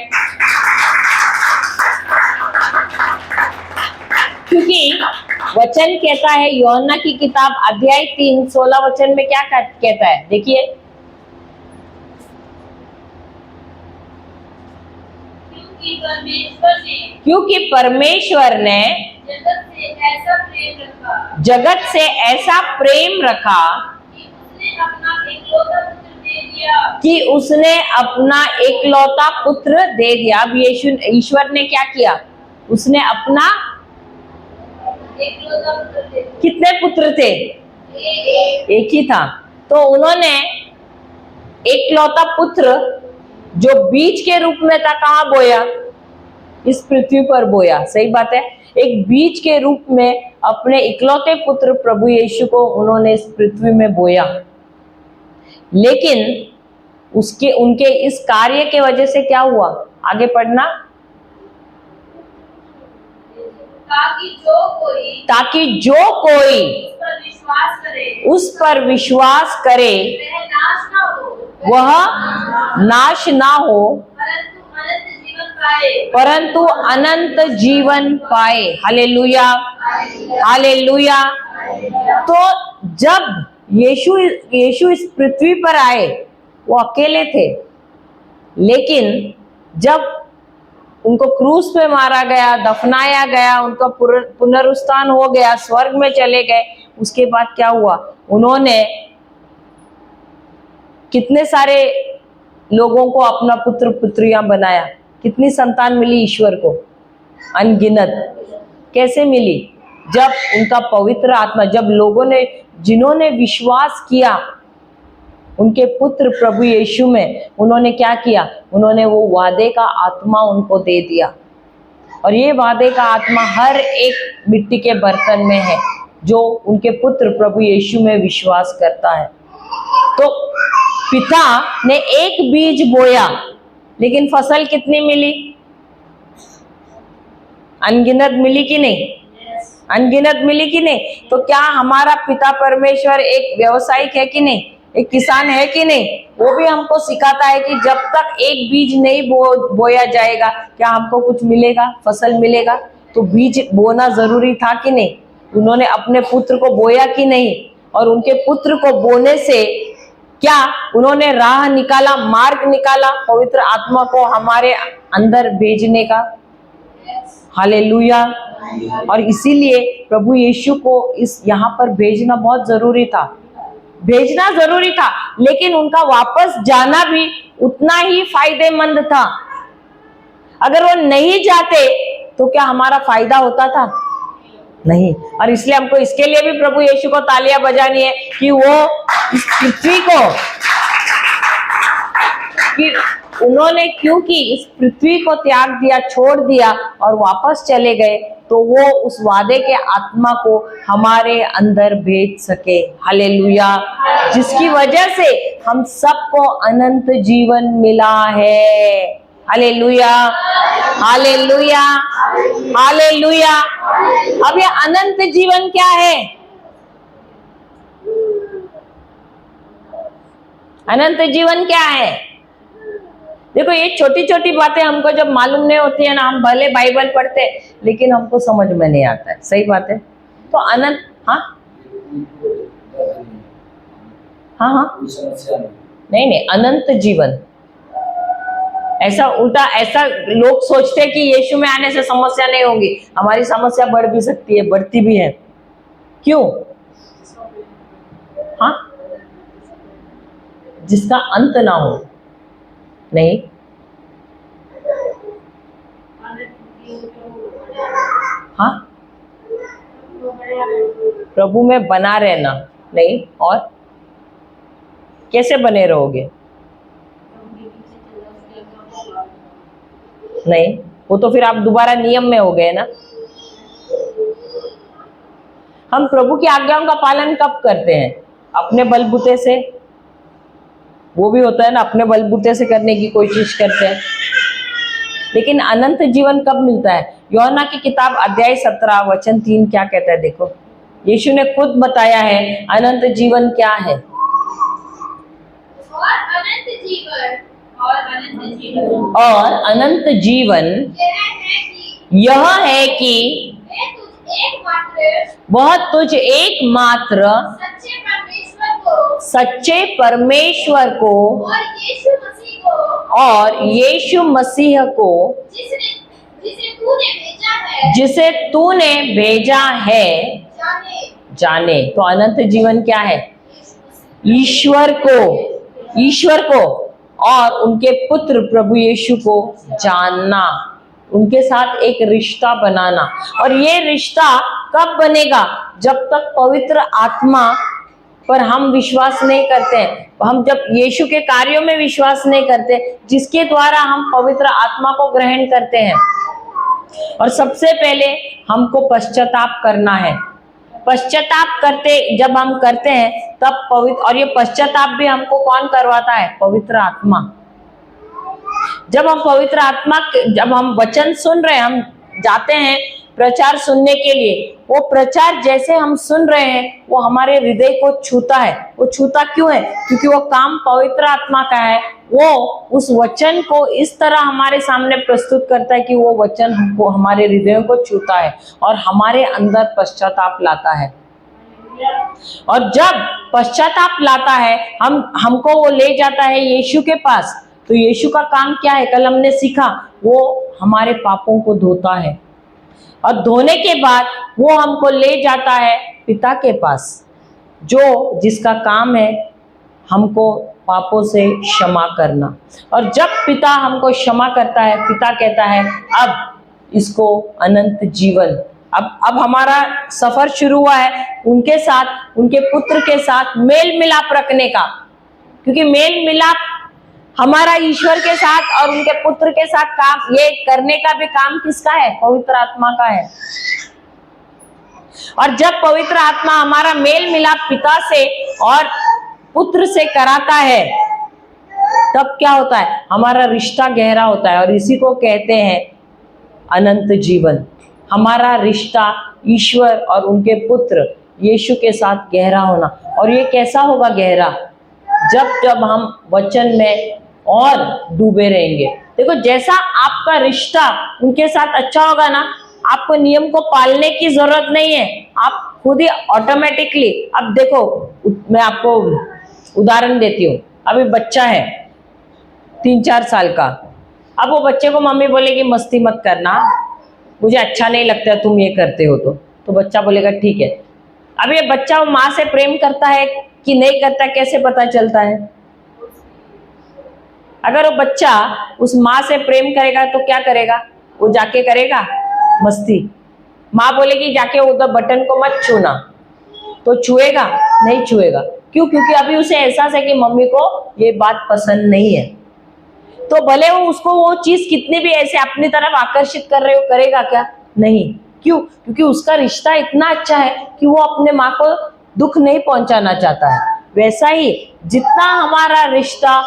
क्योंकि वचन कहता है, यूहन्ना की किताब अध्याय 3 16 वचन में क्या कहता है? देखिए, क्योंकि परमेश्वर ने जगत से ऐसा प्रेम रखा कि उसने अपना एकलौता पुत्र दे दिया। अब ईश्वर ने क्या किया? उसने अपना कितने पुत्र थे? एक ही था। तो उन्होंने एकलौता पुत्र जो बीज के रूप में था, कहां बोया? इस पृथ्वी पर बोया। सही बात है। एक बीज के रूप में अपने इकलौते पुत्र प्रभु यीशु को उन्होंने इस पृथ्वी में बोया। लेकिन उनके इस कार्य के वजह से क्या हुआ? आगे पढ़ना। ताकि जो कोई उस पर विश्वास करे वह नाश ना हो, परंतु अनंत जीवन पाए। Hallelujah, hallelujah. तो जब यीशु इस पृथ्वी पर आए, वो अकेले थे। लेकिन जब उनको क्रूस पे मारा गया, दफनाया गया, उनका पुनरुत्थान हो गया, स्वर्ग में चले गए, उसके बाद क्या हुआ? उन्होंने कितने सारे लोगों को अपना पुत्र पुत्रियां बनाया। कितनी संतान मिली ईश्वर को? अनगिनत। कैसे मिली? जब उनका पवित्र आत्मा, जब जिन्होंने विश्वास किया उनके पुत्र प्रभु यीशु में, उन्होंने क्या किया? उन्होंने वो वादे का आत्मा उनको दे दिया। और ये वादे का आत्मा हर एक मिट्टी के बर्तन में है जो उनके पुत्र प्रभु यीशु में विश्वास करता है। तो पिता ने एक बीज बोया, लेकिन फसल कितनी मिली? अनगिनत मिली कि नहीं? अनगिनत मिली कि नहीं? तो क्या हमारा पिता परमेश्वर एक व्यावसायिक है कि नहीं? एक किसान है कि नहीं? वो भी हमको सिखाता है कि जब तक एक बीज नहीं बोया जाएगा, क्या हमको कुछ मिलेगा? फसल मिलेगा? तो बीज बोना जरूरी था कि नहीं? उन्होंने अपने पुत्र को बोया कि नहीं? और उनके पुत्र को बोने से क्या उन्होंने राह निकाला, मार्ग निकाला पवित्र आत्मा को हमारे अंदर भेजने का। हालेलुया। और इसीलिए प्रभु यीशु को यहाँ पर भेजना बहुत जरूरी था, भेजना जरूरी था। लेकिन उनका वापस जाना भी उतना ही फायदेमंद था। अगर वो नहीं जाते तो क्या हमारा फायदा होता था? नहीं। और इसलिए हमको इसके लिए भी प्रभु यीशु को तालियां बजानी है कि वो इस पृथ्वी को, कि उन्होंने क्योंकि इस पृथ्वी को त्याग दिया, छोड़ दिया और वापस चले गए, तो वो उस वादे के आत्मा को हमारे अंदर भेज सके। हालेलुया। जिसकी वजह से हम सबको अनंत जीवन मिला है। Hallelujah, hallelujah, hallelujah. अब ये अनंत जीवन क्या है? अनंत जीवन क्या है? देखो, ये छोटी छोटी बातें हमको जब मालूम नहीं होती है ना, हम भले बाइबल पढ़ते लेकिन हमको समझ में नहीं आता है। सही बात है। तो अनंत, हाँ, हाँ हाँ, कोई समस्या नहीं। नहीं नहीं, अनंत जीवन। ऐसा उल्टा, ऐसा लोग सोचते हैं कि यीशु में आने से समस्या नहीं होगी। हमारी समस्या बढ़ भी सकती है, बढ़ती भी है। क्यों? हाँ, जिसका अंत ना हो। नहीं, हाँ, प्रभु में बना रहना। नहीं, और कैसे बने रहोगे? नहीं, वो तो फिर आप दोबारा नियम में हो गए ना। हम प्रभु की आज्ञाओं का पालन कब करते हैं? अपने बलबूते से। वो भी होता है ना, अपने बलबूते से करने की कोशिश करते हैं। लेकिन अनंत जीवन कब मिलता है? यूहन्ना की किताब अध्याय 17 वचन 3 क्या कहता है? देखो, यीशु ने खुद बताया है अनंत जीवन क्या है। और अनंत जीवन यह है कि वह तुझ एकमात्र सच्चे परमेश्वर को और यीशु मसीह को जिसे तूने भेजा है जाने। तो अनंत जीवन क्या है? ईश्वर को और उनके पुत्र प्रभु यीशु को जानना, उनके साथ एक रिश्ता बनाना। और ये रिश्ता कब बनेगा? जब तक पवित्र आत्मा पर हम विश्वास नहीं करते हैं, हम जब यीशु के कार्यों में विश्वास नहीं करते, जिसके द्वारा हम पवित्र आत्मा को ग्रहण करते हैं। और सबसे पहले हमको पश्चाताप करना है। पश्चाताप जब हम करते हैं तब पवित्र, और ये पश्चाताप भी हमको कौन करवाता है? पवित्र आत्मा। जब हम वचन सुन रहे हैं, हम जाते हैं प्रचार सुनने के लिए, वो प्रचार जैसे हम सुन रहे हैं वो हमारे हृदय को छूता है। वो छूता क्यों है? क्योंकि वो काम पवित्र आत्मा का है। वो उस वचन को इस तरह हमारे सामने प्रस्तुत करता है कि वो वचन हमको, हमारे हृदयों को छूता है और हमारे अंदर पश्चाताप लाता है। और जब पश्चाताप लाता है, हमको वो ले जाता है यीशु के पास। तो यीशु का काम क्या है? कल हमने सीखा, वो हमारे पापों को धोता है और धोने के बाद वो हमको ले जाता है पिता के पास, जिसका काम है हमको पापों से क्षमा करना। और जब पिता हमको क्षमा करता है, पिता कहता है अब इसको अनंत जीवन, अब हमारा सफर शुरू हुआ है उनके साथ, उनके पुत्र के साथ मेल मिलाप रखने का। क्योंकि मेल मिलाप हमारा ईश्वर के साथ और उनके पुत्र के साथ काम, ये करने का भी काम किसका है? पवित्र आत्मा का है। और जब पवित्र आत्मा हमारा मेल मिलाप पिता से और पुत्र से कराता है, तब क्या होता है? हमारा रिश्ता गहरा होता है। और इसी को कहते हैं अनंत जीवन। हमारा रिश्ता ईश्वर और उनके पुत्र यीशु के साथ गहरा होना। और ये कैसा होगा गहरा? जब हम वचन में और डूबे रहेंगे। देखो, जैसा आपका रिश्ता उनके साथ अच्छा होगा ना, आपको नियम को पालने की जरूरत नहीं है, आप खुद ही ऑटोमेटिकली। अब देखो, मैं आपको उदाहरण देती हूँ। अभी बच्चा है 3-4 साल का, अब वो बच्चे को मम्मी बोलेगी मस्ती मत करना, मुझे अच्छा नहीं लगता तुम ये करते हो। तो बच्चा बोलेगा ठीक है। अब ये बच्चा वो माँ से प्रेम करता है कि नहीं करता, कैसे पता चलता है? अगर वो बच्चा उस माँ से प्रेम करेगा तो क्या करेगा? वो जाके करेगा मस्ती। माँ बोलेगी जाके उधर बटन को मत छूना, तो छुएगा? नहीं छुएगा। क्यों? क्योंकि अभी उसे एहसास है कि मम्मी को ये बात पसंद नहीं है। तो भले वो उसको वो चीज कितनी भी ऐसे अपनी तरफ आकर्षित कर रहे हो, करेगा क्या? नहीं। क्यों? क्योंकि उसका रिश्ता इतना अच्छा है कि वो अपने माँ को दुख नहीं पहुंचाना चाहता है। वैसा ही जितना हमारा रिश्ता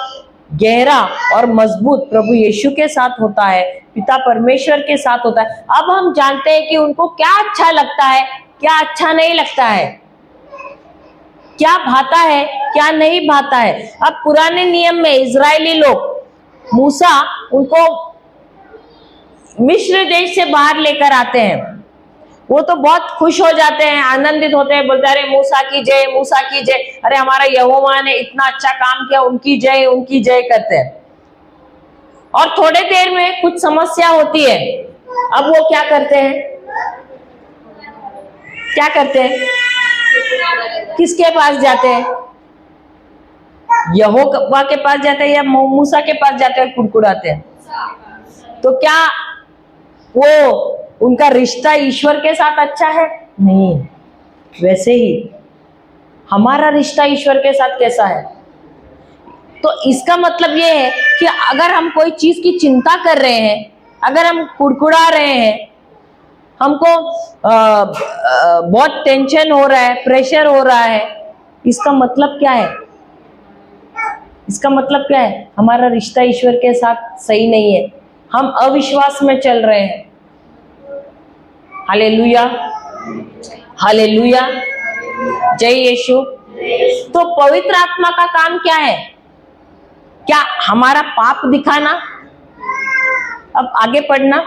गहरा और मजबूत प्रभु यीशु के साथ होता है, पिता परमेश्वर के साथ होता है, अब हम जानते हैं कि उनको क्या अच्छा लगता है, क्या अच्छा नहीं लगता है, क्या भाता है, क्या नहीं भाता है। अब पुराने नियम में इजरायली लोग, मूसा उनको मिस्र देश से बाहर लेकर आते हैं, वो तो बहुत खुश हो जाते हैं, आनंदित होते हैं, बोलते हैं अरे मूसा की जय, मूसा की जय, अरे हमारा यहोवा ने इतना अच्छा काम किया, उनकी जय करते हैं। और थोड़े देर में कुछ समस्या होती है, अब वो क्या करते हैं? किसके पास जाते हैं? यहोवा के पास जाते हैं या मूसा के पास जाते हैं, कुड़कुड़ाते हैं? तो क्या वो उनका रिश्ता ईश्वर के साथ अच्छा है? नहीं। वैसे ही हमारा रिश्ता ईश्वर के साथ कैसा है? तो इसका मतलब ये है कि अगर हम कोई चीज की चिंता कर रहे हैं, अगर हम कुड़कुड़ा रहे हैं, हमको बहुत टेंशन हो रहा है, प्रेशर हो रहा है, इसका मतलब क्या है? इसका मतलब क्या है? हमारा रिश्ता ईश्वर के साथ सही नहीं है, हम अविश्वास में चल रहे हैं। हालेलुया, हालेलुया, जय यीशु। तो पवित्र आत्मा का काम क्या है? क्या हमारा पाप दिखाना? अब आगे पढ़ना,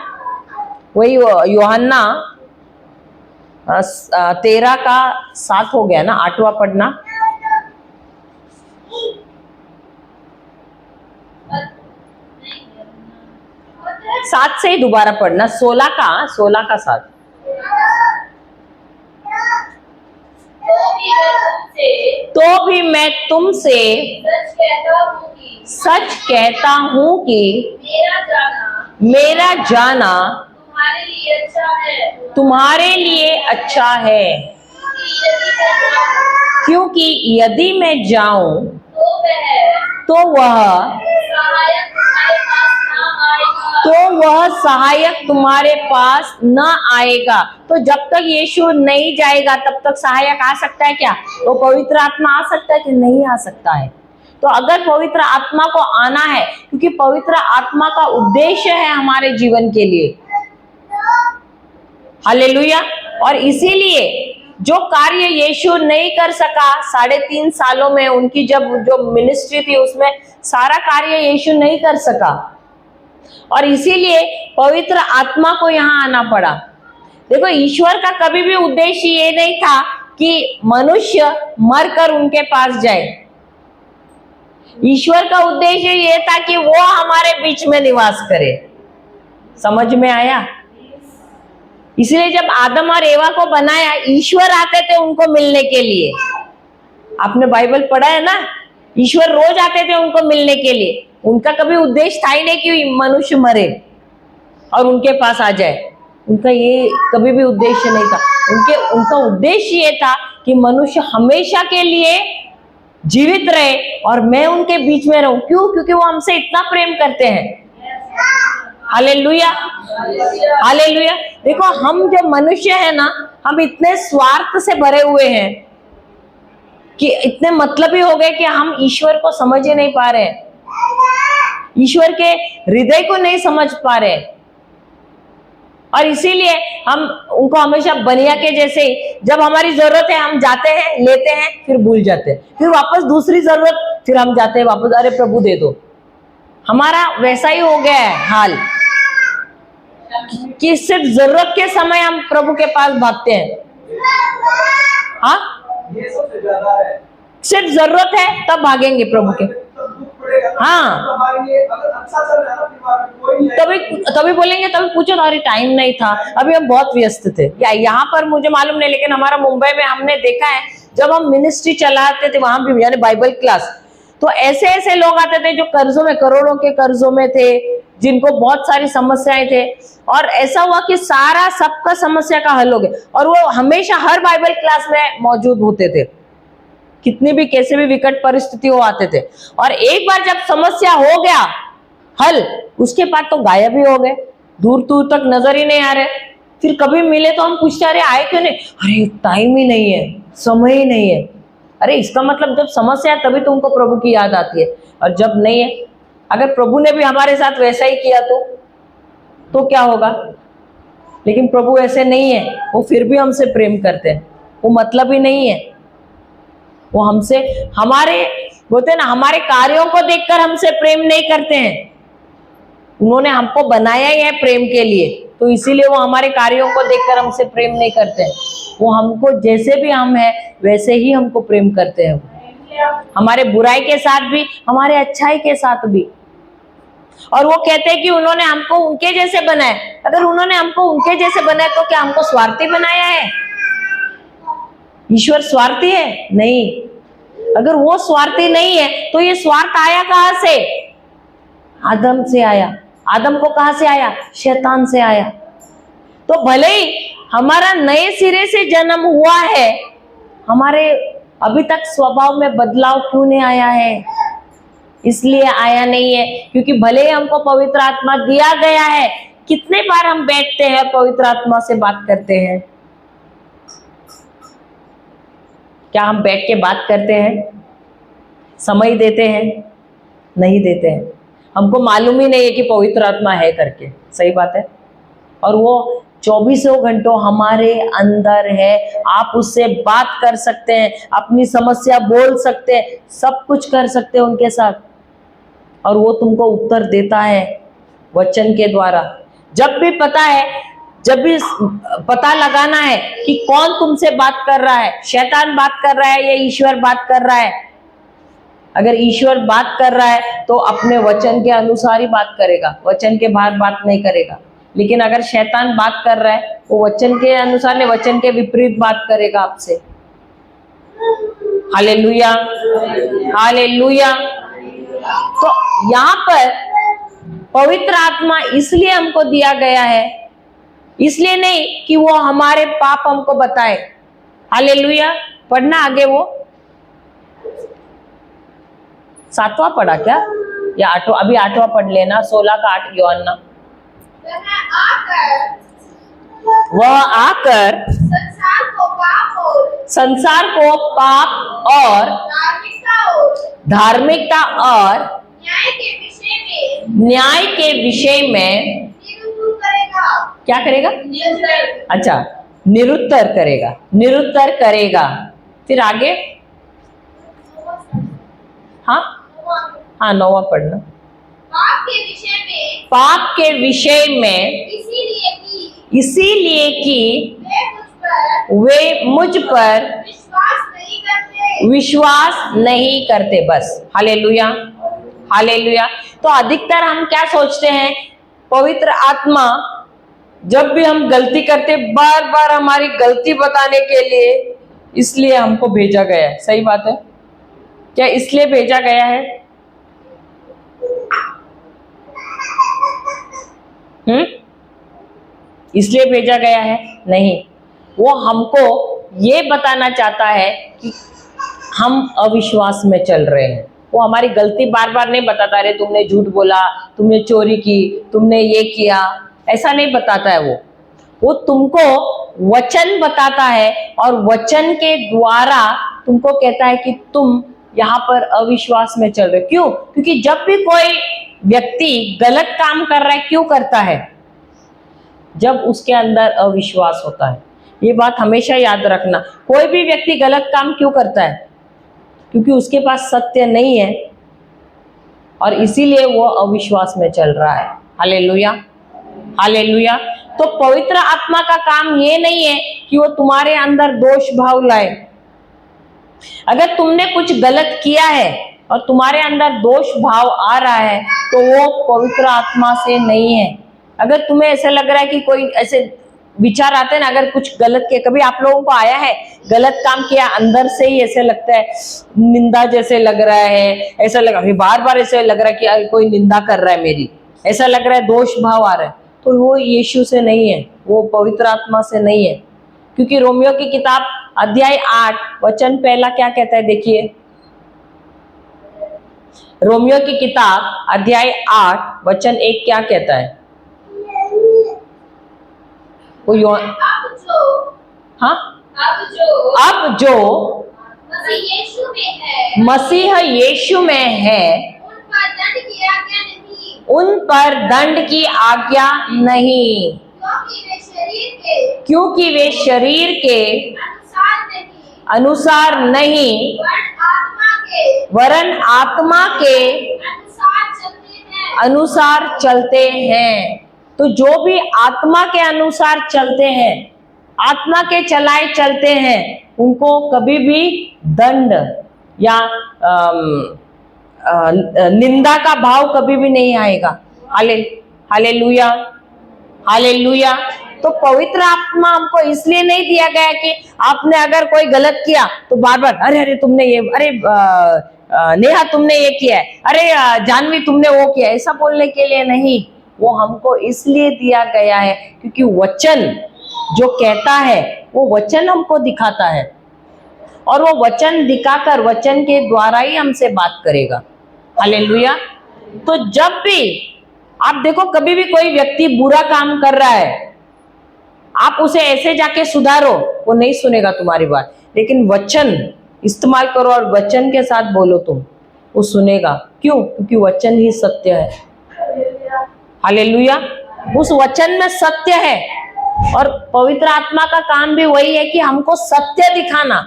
वही यूहन्ना 13:7 हो गया ना, 8वां पढ़ना। 7 से ही दोबारा पढ़ना, 16 का 7। तो भी मैं तुमसे सच कहता हूँ कि मेरा जाना तुम्हारे लिए अच्छा है, क्योंकि यदि मैं जाऊं तो वह सहायक तुम्हारे पास न आएगा। तो जब तक यीशु नहीं जाएगा तब तक सहायक आ सकता है क्या? तो पवित्र आत्मा आ सकता है कि नहीं आ सकता है? तो अगर पवित्र आत्मा को आना है, क्योंकि पवित्र आत्मा का उद्देश्य है हमारे जीवन के लिए, हालेलुया। और इसीलिए जो कार्य यीशु नहीं कर सका 3.5 सालों में, उनकी जो मिनिस्ट्री थी उसमें सारा कार्य यीशु नहीं कर सका, और इसीलिए पवित्र आत्मा को यहाँ आना पड़ा। देखो, ईश्वर का कभी भी उद्देश्य ये नहीं था कि मनुष्य मरकर उनके पास जाए। ईश्वर का उद्देश्य ये था कि वो हमारे बीच में निवास करे। समझ में आया? इसलिए जब आदम और एवा को बनाया, ईश्वर आते थे उनको मिलने के लिए। आपने बाइबल पढ़ा है ना, ईश्वर रोज आते थे उनको मिलने के लिए। उनका कभी उद्देश्य था ही नहीं कि मनुष्य मरे और उनके पास आ जाए। उनका ये कभी भी उद्देश्य नहीं था। उनका उद्देश्य ये था कि मनुष्य हमेशा के लिए जीवित रहे और मैं उनके बीच में रहूं। क्यों? क्योंकि वो हमसे इतना प्रेम करते हैं। Hallelujah, hallelujah. देखो, हम जो मनुष्य है ना, हम इतने स्वार्थ से भरे हुए हैं कि इतने मतलबी हो गए कि हम ईश्वर को समझ ही नहीं पा रहे हैं, ईश्वर के हृदय को नहीं समझ पा रहे। और इसीलिए हम उनको हमेशा बनिया के जैसे, जब हमारी जरूरत है हम जाते हैं, लेते हैं, फिर भूल जाते हैं, फिर वापस दूसरी जरूरत, फिर हम जाते हैं वापस, अरे प्रभु दे दो। हमारा वैसा ही हो गया है हाल कि सिर्फ जरूरत के समय हम प्रभु के पास भागते हैं। हाँ, सिर्फ जरूरत है तब भागेंगे प्रभु के। हाँ, तभी बोलेंगे, तभी पूछो, अरे टाइम नहीं था, अभी हम बहुत व्यस्त थे। या यहाँ पर मुझे मालूम नहीं, लेकिन हमारा मुंबई में हमने देखा है, जब हम मिनिस्ट्री चलाते थे वहां भी, यानी बाइबल क्लास, तो ऐसे ऐसे लोग आते थे जो कर्जों में, करोड़ों के कर्जों में थे, जिनको बहुत सारी समस्याएं थे, और ऐसा हुआ कि सारा सबका समस्या का हल हो गया। और वो हमेशा हर बाइबल क्लास में मौजूद होते थे, कितनी भी कैसे भी विकट परिस्थिति हो आते थे। और एक बार जब समस्या हो गया हल, उसके बाद तो गायब ही हो गए, दूर दूर तक नजर ही नहीं आ रहे। फिर कभी मिले तो हम पूछते, अरे आए क्यों नहीं? अरे टाइम ही नहीं है, समय ही नहीं है। अरे इसका मतलब जब समस्या है तभी तो उनको प्रभु की याद आती है, और जब नहीं है, अगर प्रभु ने भी हमारे साथ वैसा ही किया तो क्या होगा? लेकिन प्रभु ऐसे नहीं है, वो फिर भी हमसे प्रेम करते हैं। वो मतलब ही नहीं है, वो हमसे, हमारे बोलते हैं ना, हमारे कार्यों को देखकर हमसे प्रेम नहीं करते हैं। उन्होंने हमको बनाया ही है प्रेम के लिए, तो तो इसीलिए वो हमारे कार्यों को देखकर हमसे प्रेम नहीं करते। वो हमको जैसे भी हम हैं वैसे ही हमको प्रेम करते हैं, हमारे बुराई के साथ भी, हमारे अच्छाई के साथ भी। और वो कहते हैं कि उन्होंने हमको उनके जैसे बनाया। अगर उन्होंने हमको उनके जैसे बनाया तो क्या हमको स्वार्थी बनाया है? ईश्वर स्वार्थी है? नहीं। अगर वो स्वार्थी नहीं है तो ये स्वार्थ आया कहां से? आदम से आया। आदम को कहां से आया? शैतान से आया। तो भले ही हमारा नए सिरे से जन्म हुआ है, हमारे अभी तक स्वभाव में बदलाव क्यों नहीं आया है? इसलिए आया नहीं है क्योंकि भले ही हमको पवित्र आत्मा दिया गया है, कितने बार हम बैठते हैं पवित्र आत्मा से बात करते हैं? क्या हम बैठ के बात करते हैं? समय देते हैं? नहीं देते हैं। हमको मालूम ही नहीं है कि पवित्र आत्मा है करके। सही बात है। और वो 24 घंटों हमारे अंदर है। आप उससे बात कर सकते हैं, अपनी समस्या बोल सकते हैं, सब कुछ कर सकते हैं उनके साथ, और वो तुमको उत्तर देता है वचन के द्वारा। जब भी पता लगाना है कि कौन तुमसे बात कर रहा है, शैतान बात कर रहा है या ईश्वर बात कर रहा है। अगर ईश्वर बात कर रहा है तो अपने वचन के अनुसार ही बात करेगा, वचन के बाहर बात नहीं करेगा। लेकिन अगर शैतान बात कर रहा है वो वचन के अनुसार नहीं, वचन के विपरीत बात करेगा आपसे। Hallelujah, hallelujah. तो यहाँ पर पवित्र आत्मा इसलिए हमको दिया गया है, इसलिए नहीं कि वो हमारे पाप हमको बताए। हालेलुया। पढ़ना आगे, वो 7वां पढ़ा क्या या 8वां? अभी 8वां पढ़ लेना, 16 का 8 यूहन्ना। वह आकर संसार को पाप और धार्मिकता और न्याय के विषय में क्या करेगा? अच्छा, निरुत्तर करेगा, निरुत्तर करेगा। फिर आगे, हाँ हाँ 9वां पढ़ना। पाप के विषय में इसीलिए कि वे मुझ पर विश्वास नहीं करते। बस। Hallelujah, hallelujah. तो अधिकतर हम क्या सोचते हैं? पवित्र आत्मा जब भी हम गलती करते, बार बार हमारी गलती बताने के लिए, इसलिए हमको भेजा गया है। सही बात है क्या? इसलिए भेजा गया है। इसलिए भेजा गया है? नहीं। वो हमको ये बताना चाहता है कि हम अविश्वास में चल रहे हैं। वो हमारी गलती बार बार नहीं बताता, अरे तुमने झूठ बोला, तुमने चोरी की, तुमने ये किया, ऐसा नहीं बताता है। वो तुमको वचन बताता है और वचन के द्वारा तुमको कहता है कि तुम यहाँ पर अविश्वास में चल रहे। क्यों? क्योंकि जब भी कोई व्यक्ति गलत काम कर रहा है, क्यों करता है? जब उसके अंदर अविश्वास होता है। ये बात हमेशा याद रखना। कोई भी व्यक्ति गलत काम क्यों करता है? क्योंकि उसके पास सत्य नहीं है और इसीलिए वो अविश्वास में चल रहा है। Hallelujah, hallelujah. तो पवित्र आत्मा का काम ये नहीं है कि वो तुम्हारे अंदर दोष भाव लाए। अगर तुमने कुछ गलत किया है और तुम्हारे अंदर दोष भाव आ रहा है तो वो पवित्र आत्मा से नहीं है। अगर तुम्हें ऐसा लग रहा है कि कोई ऐसे विचार आते हैं ना, अगर कुछ गलत किया, कभी आप लोगों को आया है गलत काम किया, अंदर से ही ऐसे लगता है, निंदा जैसे लग रहा है, ऐसा लगा, बार बार ऐसे लग रहा है कि कोई निंदा कर रहा है मेरी, ऐसा लग रहा है, दोष भाव आ रहा है, तो वो यीशु से नहीं है, वो पवित्र आत्मा से नहीं है। क्योंकि रोमियो की किताब अध्याय 8 वचन पहला क्या कहता है? देखिए, रोमियो की किताब अध्याय 8 वचन 1 क्या कहता है? वो अब जो मसीह यीशु में है उन पर दंड की आज्ञा नहीं, क्योंकि वे शरीर के अनुसार नहीं वरन आत्मा के अनुसार चलते हैं। तो जो भी आत्मा के अनुसार चलते हैं, आत्मा के चलाए चलते हैं, उनको कभी भी दंड या निंदा का भाव कभी भी नहीं आएगा। Hallelujah, hallelujah. तो पवित्र आत्मा हमको इसलिए नहीं दिया गया कि आपने अगर कोई गलत किया तो बार बार अरे अरे तुमने ये, अरे नेहा तुमने ये किया है, अरे जानवी तुमने वो किया, ऐसा बोलने के लिए नहीं। वो हमको इसलिए दिया गया है क्योंकि वचन जो कहता है वो वचन हमको दिखाता है, और वो वचन दिखाकर वचन के द्वारा ही हमसे बात करेगा। हालेलुया। तो जब भी आप देखो, कभी भी कोई व्यक्ति बुरा काम कर रहा है, आप उसे ऐसे जाके सुधारो, वो नहीं सुनेगा तुम्हारी बात। लेकिन वचन इस्तेमाल करो और वचन के साथ बोलो तुम, वो सुनेगा। क्यों? क्योंकि वचन ही सत्य है। हालेलुया। उस वचन में सत्य है, और पवित्र आत्मा का काम भी वही है कि हमको सत्य दिखाना।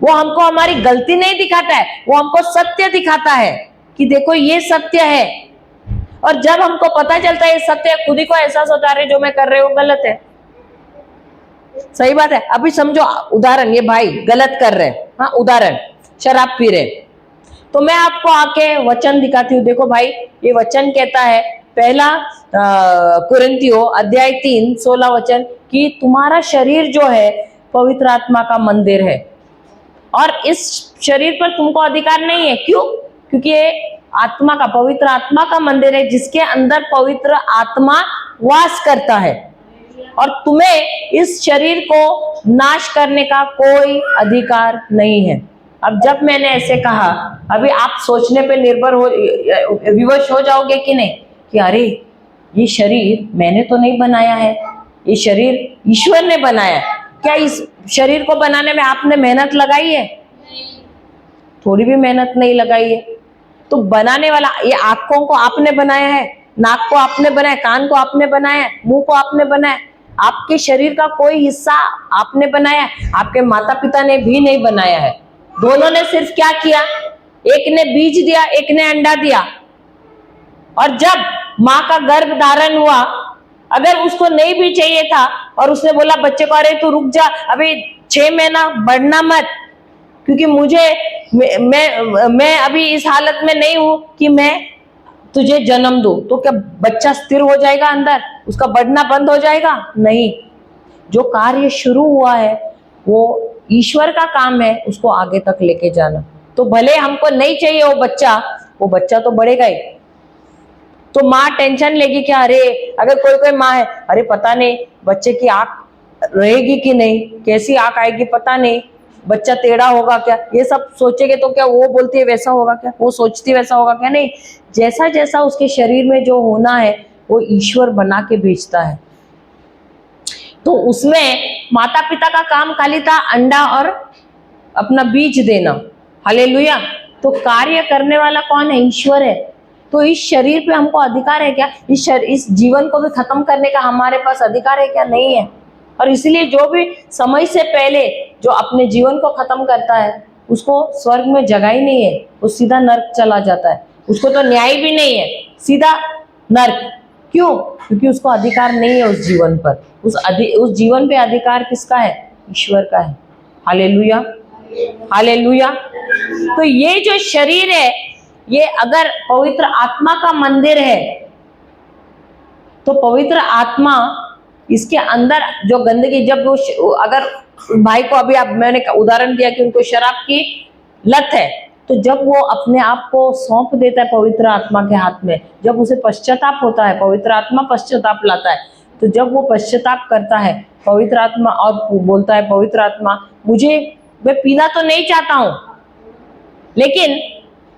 वो हमको हमारी गलती नहीं दिखाता है, वो हमको सत्य दिखाता है कि देखो ये सत्य है। और जब हमको पता चलता है ये सत्य है, खुद ही को एहसास होता है जो मैं कर रही हूँ गलत है। सही बात है। अभी समझो उदाहरण, ये भाई गलत कर रहे, हाँ उदाहरण, शराब पी रहे, तो मैं आपको आके वचन दिखाती हूँ, देखो भाई ये वचन कहता है, पहला कुरिन्थियों अध्याय 3 16 वचन, कि तुम्हारा शरीर जो है पवित्र आत्मा का मंदिर है, और इस शरीर पर तुमको अधिकार नहीं है। क्यों? क्योंकि ये आत्मा का, पवित्र आत्मा का मंदिर है, जिसके अंदर पवित्र आत्मा वास करता है, और तुम्हें इस शरीर को नाश करने का कोई अधिकार नहीं है। अब जब मैंने ऐसे कहा, अभी आप सोचने पे निर्भर हो, विवश हो जाओगे कि नहीं, कि अरे ये शरीर मैंने तो नहीं बनाया है, ये शरीर ईश्वर ने बनाया है। क्या इस शरीर को बनाने में आपने मेहनत लगाई है? थोड़ी भी मेहनत नहीं लगाई है। तो बनाने वाला, ये आंखों को आपने बनाया है, नाक को आपने बनाया, कान को आपने बनाया, मुंह को आपने बनाया। आपके शरीर का कोई हिस्सा आपने बनाया, आपके माता पिता ने भी नहीं बनाया है। दोनों ने सिर्फ क्या किया, एक ने बीज दिया, एक ने अंडा दिया। और जब माँ का गर्भ धारण हुआ, अगर उसको नहीं भी चाहिए था और उसने बोला बच्चे को, अरे तू रुक जा, अभी 6 महीना बढ़ना मत, क्योंकि मैं अभी इस हालत में नहीं हूं कि मैं तुझे जन्म दूं, तो क्या बच्चा स्थिर हो जाएगा अंदर, उसका बढ़ना बंद हो जाएगा? नहीं। जो कार्य शुरू हुआ है वो ईश्वर का काम है, उसको आगे तक लेके जाना। तो भले हमको नहीं चाहिए वो बच्चा तो बढ़ेगा ही। तो माँ टेंशन लेगी क्या, अरे अगर कोई माँ है, अरे पता नहीं बच्चे की आंख रहेगी कि नहीं, कैसी आंख आएगी पता नहीं, बच्चा टेढ़ा होगा क्या, ये सब सोचेंगे तो क्या वो बोलती है वैसा होगा क्या, वो सोचती वैसा होगा क्या? नहीं, जैसा जैसा उसके शरीर में जो होना है वो ईश्वर बना के भेजता है। तो उसमें माता पिता का काम खाली था अंडा और अपना बीज देना। हालेलुया। तो कार्य करने वाला कौन है? ईश्वर है। तो इस शरीर पे हमको अधिकार है क्या? इस जीवन को भी खत्म करने का हमारे पास अधिकार है क्या? नहीं है। और इसलिए जो भी समय से पहले जो अपने जीवन को खत्म करता है, उसको स्वर्ग में जगह ही नहीं है, वो सीधा नर्क चला जाता है। उसको तो न्याय भी नहीं है, सीधा नर्क। क्यों? क्योंकि उसको अधिकार नहीं है उस जीवन पर। उस जीवन पे अधिकार किसका है? ईश्वर का है। Hallelujah, hallelujah. तो ये जो शरीर है, ये अगर पवित्र आत्मा का मंदिर है, तो पवित्र आत्मा इसके अंदर जो गंदगी, जब वो अगर भाई को, अभी मैंने उदाहरण दिया कि उनको शराब की लत है, तो जब वो अपने आप को सौंप देता है पवित्र आत्मा के हाथ में, जब उसे पश्चाताप होता है, पवित्र आत्मा पश्चाताप लाता है, तो जब वो पश्चाताप करता है पवित्र आत्मा और बोलता है पवित्र आत्मा, मैं पीना तो नहीं चाहता हूं, लेकिन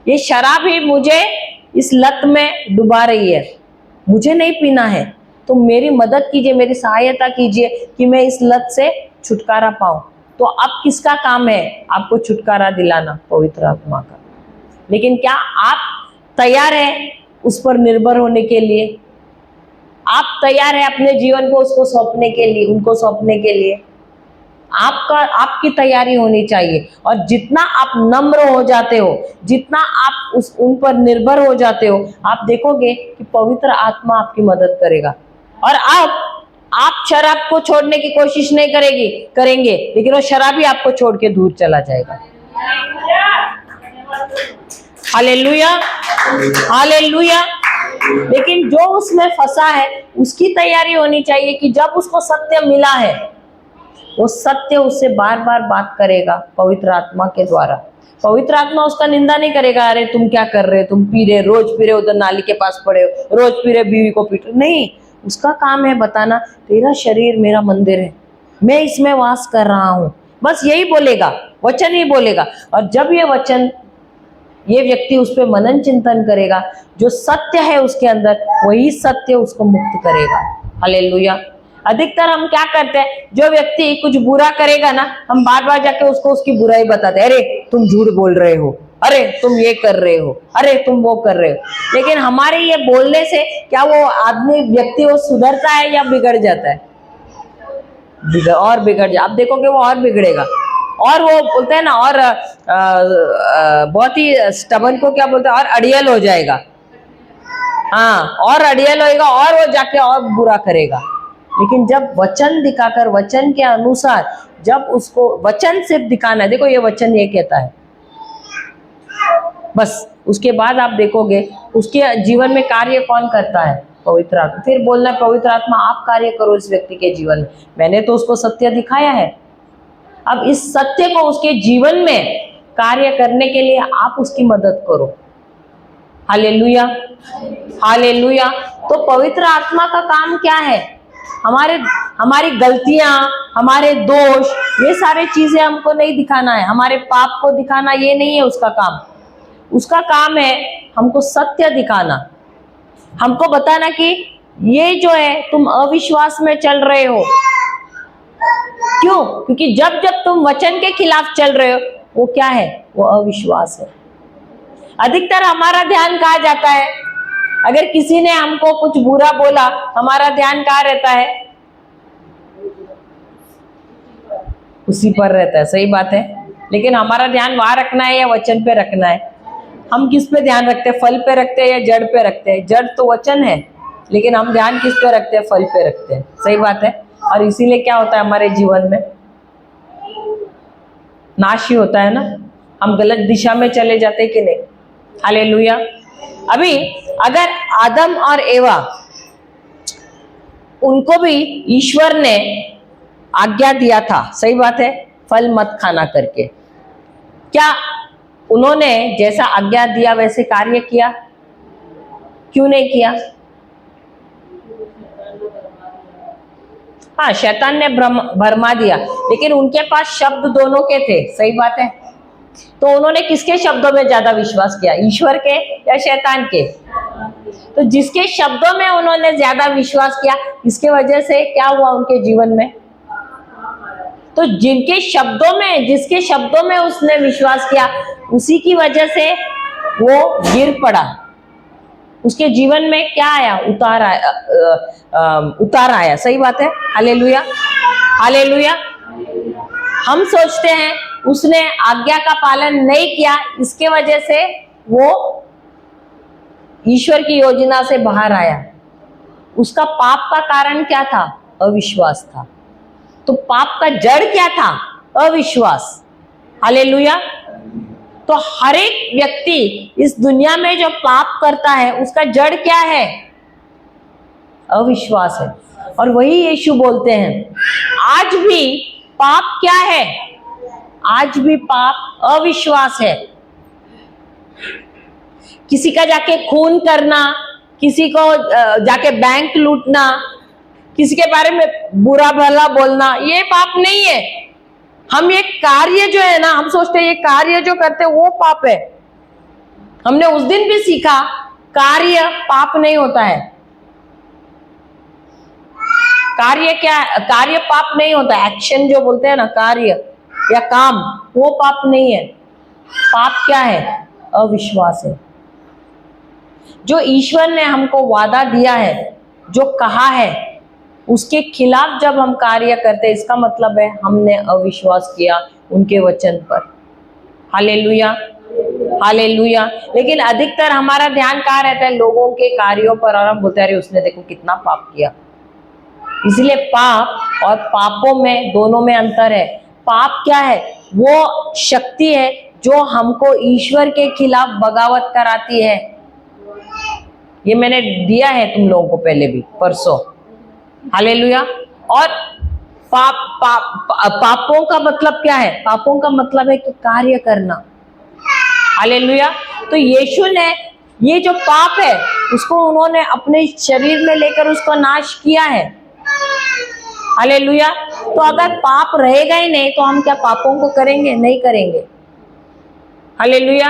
ये शराब ही मुझे इस लत में डुबा रही है, मुझे नहीं पीना है, तो मेरी मदद कीजिए, मेरी सहायता कीजिए कि मैं इस लत से छुटकारा पाऊं। तो अब किसका काम है? आपको छुटकारा दिलाना, पवित्र आत्मा का। लेकिन क्या आप तैयार हैं उस पर निर्भर होने के लिए? आप तैयार हैं अपने जीवन को उसको सौंपने के लिए, उनको सौंपने के लिए? आपकी तैयारी होनी चाहिए। और जितना आप नम्र हो जाते हो, जितना आप उन पर निर्भर हो जाते हो, आप देखोगे कि पवित्र आत्मा आपकी मदद करेगा। और आप शराब को छोड़ने की कोशिश नहीं करेंगे, लेकिन वो शराब ही आपको छोड़ के दूर चला जाएगा। Hallelujah, hallelujah. लेकिन जो उसमें फंसा है, उसकी तैयारी होनी चाहिए कि जब उसको सत्य मिला है, वो सत्य उससे बार बार बात करेगा पवित्र आत्मा के द्वारा। पवित्र आत्मा उसका निंदा नहीं करेगा, अरे तुम क्या कर रहे हो, तुम पी रहे, रोज पी रहे, उधर नाली के पास पड़े हो, रोज पी रहे, बीवी को पीट रहे। नहीं, उसका काम है बताना, तेरा शरीर मेरा मंदिर है, मैं इसमें वास कर रहा हूं। बस यही बोलेगा, वचन ही बोलेगा। और जब ये व्यक्ति उस पर मनन चिंतन करेगा, जो सत्य है उसके अंदर, वही सत्य उसको मुक्त करेगा। हालेलुया। अधिकतर हम क्या करते हैं, जो व्यक्ति कुछ बुरा करेगा ना, हम बार बार जाके उसको उसकी बुराई बताते हैं, अरे तुम झूठ बोल रहे हो, अरे तुम ये कर रहे हो, अरे तुम वो कर रहे हो। लेकिन हमारे ये बोलने से क्या वो व्यक्ति वो सुधरता है या बिगड़ जाता है? और बिगड़ जाए। आप देखोगे वो और बिगड़ेगा। और वो बोलते हैं ना, और बहुत ही स्टबन को क्या बोलते हैं, और अड़ियल हो जाएगा। हाँ, और अड़ियल होएगा, और वो जाके और बुरा करेगा। लेकिन जब वचन दिखाकर, वचन के अनुसार, जब उसको वचन सिर्फ दिखाना है, देखो ये वचन ये कहता है, बस उसके बाद आप देखोगे उसके जीवन में कार्य कौन करता है? पवित्र आत्मा। फिर बोलना, पवित्र आत्मा आप कार्य करो इस व्यक्ति के जीवन में। मैंने तो उसको सत्य दिखाया है, अब इस सत्य को उसके जीवन में कार्य करने के लिए आप उसकी मदद करो। Hallelujah, hallelujah. तो पवित्र आत्मा का काम क्या है? हमारी गलतियां, हमारे दोष, ये सारे चीजें हमको नहीं दिखाना है, हमारे पाप को दिखाना ये नहीं है उसका काम। उसका काम है हमको सत्य दिखाना, हमको बताना कि ये जो है तुम अविश्वास में चल रहे हो। क्यों? क्योंकि जब तुम वचन के खिलाफ चल रहे हो, वो क्या है? वो अविश्वास है। अधिकतर हमारा ध्यान कहाँ जाता है? अगर किसी ने हमको कुछ बुरा बोला, हमारा ध्यान कहाँ रहता है? उसी पर रहता है। सही बात है। लेकिन हमारा ध्यान वहां रखना है या वचन पे रखना है? हम किस पे ध्यान रखते हैं? फल पे रखते हैं या जड़ पे रखते हैं? जड़ तो वचन है, लेकिन हम ध्यान किस पे रखते हैं? फल पे रखते हैं। सही बात है। और इसीलिए क्या होता है हमारे जीवन में? नाश ही होता है ना। हम गलत दिशा में चले जाते कि नहीं? हालेलुया। अभी अगर आदम और एवा, उनको भी ईश्वर ने आज्ञा दिया था, सही बात है, फल मत खाना करके, क्या उन्होंने जैसा आज्ञा दिया वैसे कार्य किया? क्यों नहीं किया? हाँ, शैतान ने भरमा दिया, लेकिन उनके पास शब्द दोनों के थे। सही बात है। तो उन्होंने किसके शब्दों में ज्यादा विश्वास किया? ईश्वर के या शैतान के? तो जिसके शब्दों में उन्होंने ज्यादा विश्वास किया, इसके वजह से क्या हुआ उनके जीवन में? तो जिसके शब्दों में उसने विश्वास किया, उसी की वजह से वो गिर पड़ा। उसके जीवन में क्या आया? उतार आया। सही बात है। Hallelujah, hallelujah. हम सोचते हैं उसने आज्ञा का पालन नहीं किया, इसके वजह से वो ईश्वर की योजना से बाहर आया। उसका पाप का कारण क्या था? अविश्वास था। तो पाप का जड़ क्या था? अविश्वास। हालेलुया। तो हर एक व्यक्ति इस दुनिया में जो पाप करता है, उसका जड़ क्या है? अविश्वास है। और वही यीशु बोलते हैं, आज भी पाप क्या है? आज भी पाप अविश्वास है। किसी का जाके खून करना, किसी को जाके बैंक लूटना, किसी के बारे में बुरा भला बोलना, ये पाप नहीं है। हम ये कार्य जो है ना, हम सोचते हैं ये कार्य जो करते हैं वो पाप है। हमने उस दिन भी सीखा, कार्य पाप नहीं होता है। कार्य पाप नहीं होता। एक्शन जो बोलते हैं ना, कार्य या काम, वो पाप नहीं है। पाप क्या है? अविश्वास है। जो ईश्वर ने हमको वादा दिया है, जो कहा है, उसके खिलाफ जब हम कार्य करते हैं, इसका मतलब है हमने अविश्वास किया उनके वचन पर। Hallelujah, hallelujah. लेकिन अधिकतर हमारा ध्यान कहाँ रहता है? लोगों के कार्यों पर, और हम बोलते हैं अरे उसने देखो कितना पाप किया। इसलिए पाप और पापों में, दोनों में अंतर है। पाप क्या है? वो शक्ति है जो हमको ईश्वर के खिलाफ बगावत कराती है। ये मैंने दिया है तुम लोगों को पहले भी, परसों। हालेलुया। और पापों का मतलब क्या है? पापों का मतलब है कि कार्य करना। हालेलुया। तो यीशु ने ये जो पाप है उसको उन्होंने अपने शरीर में लेकर उसको नाश किया है। हालेलुया। तो अगर पाप रहेगा ही नहीं तो हम क्या पापों को करेंगे? नहीं करेंगे। हालेलुया।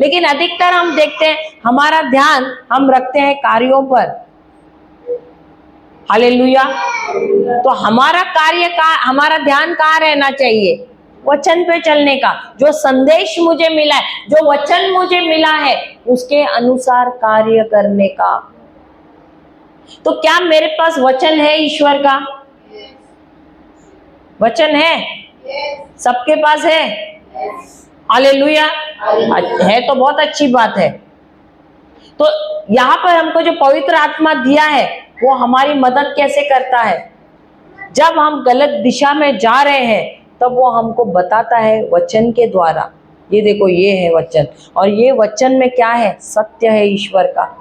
लेकिन अधिकतर हम देखते हैं हमारा ध्यान हम रखते हैं कार्यों पर। हालेलुया। तो हमारा हमारा ध्यान कहाँ रहना चाहिए? वचन पे चलने का। जो संदेश मुझे मिला है, जो वचन मुझे मिला है, उसके अनुसार कार्य करने का। तो क्या मेरे पास वचन है ईश्वर का? वचन है? सबके पास है? हालेलुया। है तो बहुत अच्छी बात है। तो यहाँ पर हमको जो पवित्र आत्मा दिया है वो हमारी मदद कैसे करता है? जब हम गलत दिशा में जा रहे हैं तब वो हमको बताता है वचन के द्वारा। ये देखो, ये है वचन, और ये वचन में क्या है? सत्य है ईश्वर का।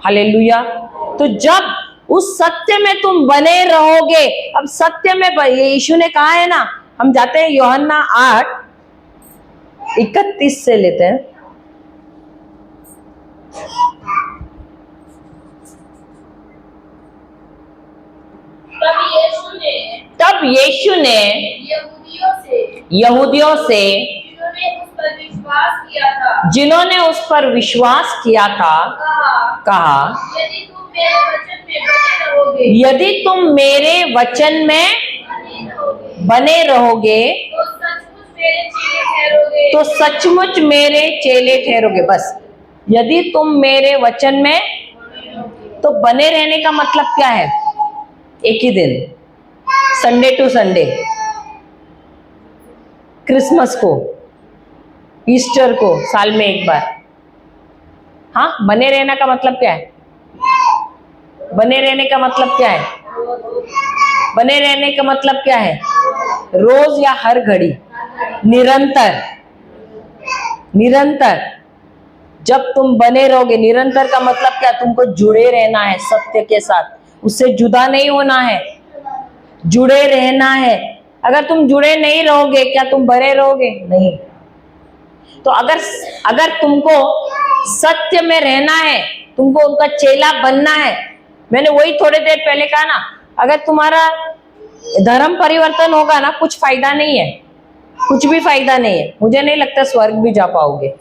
हालेलुया। तो जब उस सत्य में तुम बने रहोगे, अब सत्य में यीशु ने कहा है ना, हम जाते हैं यूहन्ना 8:31 से लेते हैं। तब यीशु ने यहूदियों से जिन्होंने उस पर विश्वास किया था कहा, यदि तुम मेरे वचन में बने रहोगे तो सचमुच मेरे चेले ठहरोगे। बस, यदि तुम मेरे वचन में, तो बने रहने का मतलब क्या है? एक ही दिन, संडे टू संडे, क्रिसमस को, ईस्टर को, साल में एक बार। हाँ, बने रहने का मतलब क्या है? बने रहने का मतलब क्या है? बने रहने का मतलब क्या है? रोज या हर घड़ी, निरंतर। निरंतर जब तुम बने रहोगे, निरंतर का मतलब क्या? तुमको जुड़े रहना है सत्य के साथ, उससे जुदा नहीं होना है, जुड़े रहना है। अगर तुम जुड़े नहीं रहोगे, क्या तुम बने रहोगे? नहीं। तो अगर तुमको सत्य में रहना है, तुमको उनका चेला बनना है, मैंने वही थोड़ी देर पहले कहा ना, अगर तुम्हारा धर्म परिवर्तन होगा ना, कुछ फायदा नहीं है, कुछ भी फायदा नहीं है। मुझे नहीं लगता स्वर्ग भी जा पाओगे।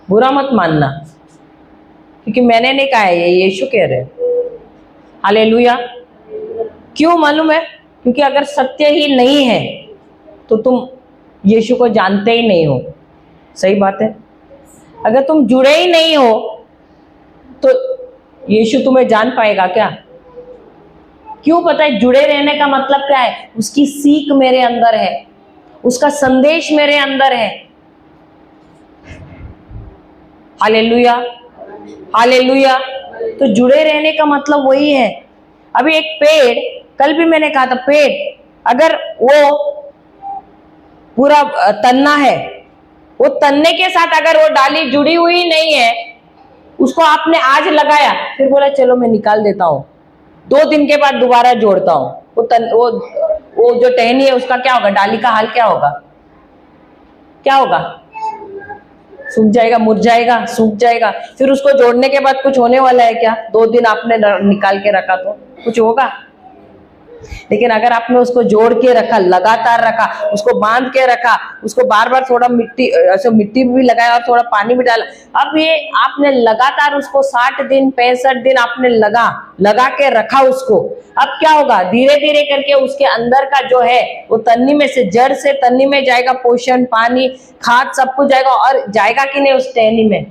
बुरा मत मानना, क्योंकि मैंने नहीं कहा है, ये यीशु कह रहे हैं। हालेलुया। क्यों मालूम है? क्योंकि अगर सत्य ही नहीं है तो तुम यीशु को जानते ही नहीं हो। सही बात है। अगर तुम जुड़े ही नहीं हो तो यीशु तुम्हें जान पाएगा क्या? क्यों? पता है जुड़े रहने का मतलब क्या है? उसकी सीख मेरे अंदर है, उसका संदेश मेरे अंदर है। Hallelujah, hallelujah. तो जुड़े रहने का मतलब वही है। अभी एक पेड़, कल भी मैंने कहा था, पेड़ अगर वो पूरा तन्ना है, वो तन्ने के साथ अगर वो डाली जुड़ी हुई नहीं है, उसको आपने आज लगाया, फिर बोला चलो मैं निकाल देता हूँ, 2 दिन के बाद दोबारा जोड़ता हूँ, वो जो टहनी है उसका क्या होगा? डाली का हाल क्या होगा? क्या होगा? सूख जाएगा, मुरझाएगा, सूख जाएगा। फिर उसको जोड़ने के बाद कुछ होने वाला है क्या? 2 दिन आपने निकाल के रखा तो कुछ होगा? लेकिन अगर आपने उसको जोड़ के रखा, लगातार रखा, उसको बांध के रखा, उसको बार बार थोड़ा मिट्टी भी लगाया और थोड़ा पानी भी डाला, अब ये आपने लगातार उसको 60 दिन 65 दिन आपने लगा के रखा उसको, अब क्या होगा? धीरे धीरे करके उसके अंदर का जो है वो तन्नी में से, जड़ से तन्नी में जाएगा, पोषण, पानी, खाद सब कुछ जाएगा। और जाएगा कि नहीं उस टहनी में?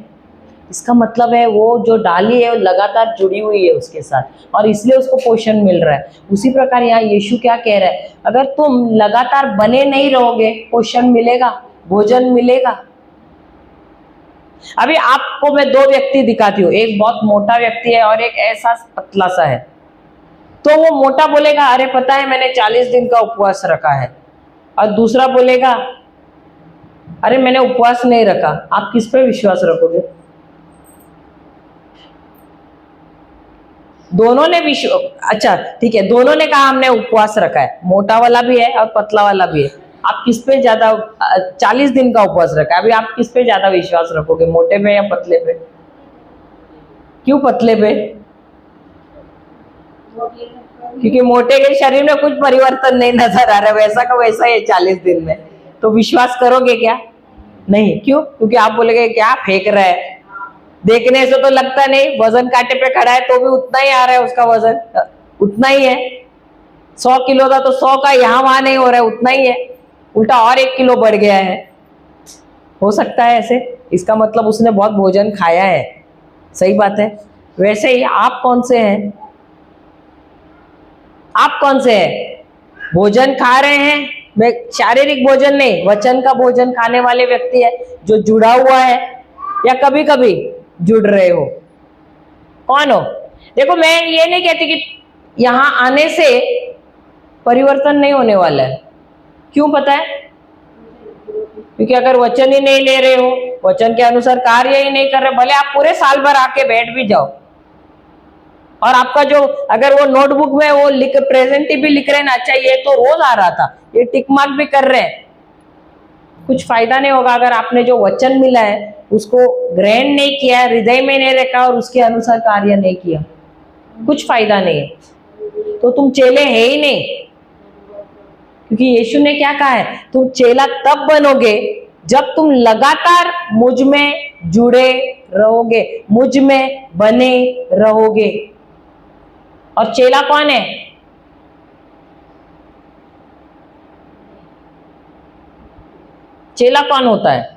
इसका मतलब है वो जो डाली है वो लगातार जुड़ी हुई है उसके साथ और इसलिए उसको पोषण मिल रहा है। उसी प्रकार यहाँ यीशु क्या कह रहा है, अगर तुम लगातार बने नहीं रहोगे पोषण मिलेगा, भोजन मिलेगा। अभी आपको मैं दो व्यक्ति दिखाती हूँ, एक बहुत मोटा व्यक्ति है और एक ऐसा पतला सा है। तो वो मोटा बोलेगा अरे पता है मैंने 40 दिन का उपवास रखा है, और दूसरा बोलेगा अरे मैंने उपवास नहीं रखा। आप किस पे विश्वास रखोगे? दोनों ने अच्छा ठीक है, दोनों ने कहा हमने उपवास रखा है, मोटा वाला भी है और पतला वाला भी है। आप किस पे ज्यादा 40 दिन का उपवास रखा है, अभी आप किस पे ज्यादा विश्वास रखोगे, मोटे पे या पतले पे? क्यों पतले पे? क्योंकि मोटे के शरीर में कुछ परिवर्तन नहीं नजर आ रहा है, वैसा का वैसा ही 40 दिन में। तो विश्वास करोगे क्या? नहीं। क्यों? क्योंकि आप बोलेगे क्या फेंक रहा है, देखने से तो लगता नहीं, वजन कांटे पे खड़ा है तो भी उतना ही आ रहा है, उसका वजन उतना ही है। 100 किलो था तो 100 का यहाँ वहां नहीं हो रहा है, उतना ही है, उल्टा और 1 किलो बढ़ गया है। हो सकता है ऐसे, इसका मतलब उसने बहुत भोजन खाया है। सही बात है। वैसे ही आप कौन से हैं? आप कौन से हैं? भोजन खा रहे हैं, मैं शारीरिक भोजन नहीं, वचन का भोजन खाने वाले व्यक्ति है जो जुड़ा हुआ है, या कभी कभी जुड़ रहे हो? कौन हो? देखो मैं ये नहीं कहती कि यहां आने से परिवर्तन नहीं होने वाला है। क्यों पता है? क्योंकि अगर वचन ही नहीं ले रहे हो, वचन के अनुसार कार्य ही नहीं कर रहे, भले आप पूरे साल भर आके बैठ भी जाओ और आपका जो अगर वो नोटबुक में वो प्रेजेंट भी लिख रहे हैं ना, अच्छा ये तो रोज आ रहा था, ये टिक मार्क भी कर रहे हैं, कुछ फायदा नहीं होगा अगर आपने जो वचन मिला है उसको ग्रहण नहीं किया, हृदय में नहीं रखा और उसके अनुसार कार्य नहीं किया, कुछ फायदा नहीं है। तो तुम चेले है ही नहीं, क्योंकि यीशु ने क्या कहा है, तुम चेला तब बनोगे जब तुम लगातार मुझ में जुड़े रहोगे, मुझ में बने रहोगे। और चेला कौन है? चेला कौन होता है?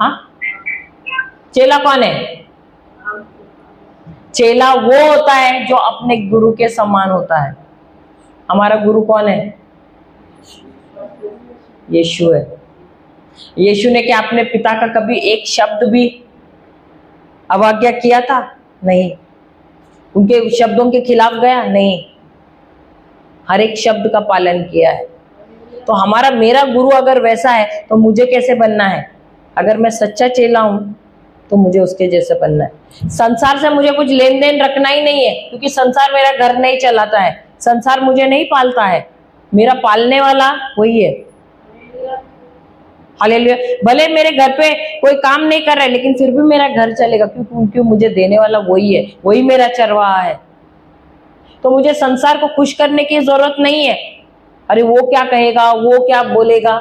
हाँ, चेला कौन है? चेला वो होता है जो अपने गुरु के समान होता है। हमारा गुरु कौन है? यीशु है। यीशु ने क्या अपने पिता का कभी एक शब्द भी अवज्ञा किया था? नहीं। उनके शब्दों के खिलाफ गया? नहीं। हर एक शब्द का पालन किया है। तो हमारा मेरा गुरु अगर वैसा है तो मुझे कैसे बनना है? अगर मैं सच्चा चेला हूं तो मुझे उसके जैसे बनना है। संसार से मुझे कुछ लेन देन रखना ही नहीं है, क्योंकि संसार मेरा घर नहीं चलाता है, संसार मुझे नहीं पालता है, मेरा पालने वाला वही है। हालेलुया। भले मेरे घर पे कोई काम नहीं कर रहा है लेकिन फिर भी मेरा घर चलेगा, क्योंकि मुझे देने वाला वही है, वही मेरा चरवाहा है। तो मुझे संसार को खुश करने की जरूरत नहीं है, अरे वो क्या कहेगा, वो क्या बोलेगा।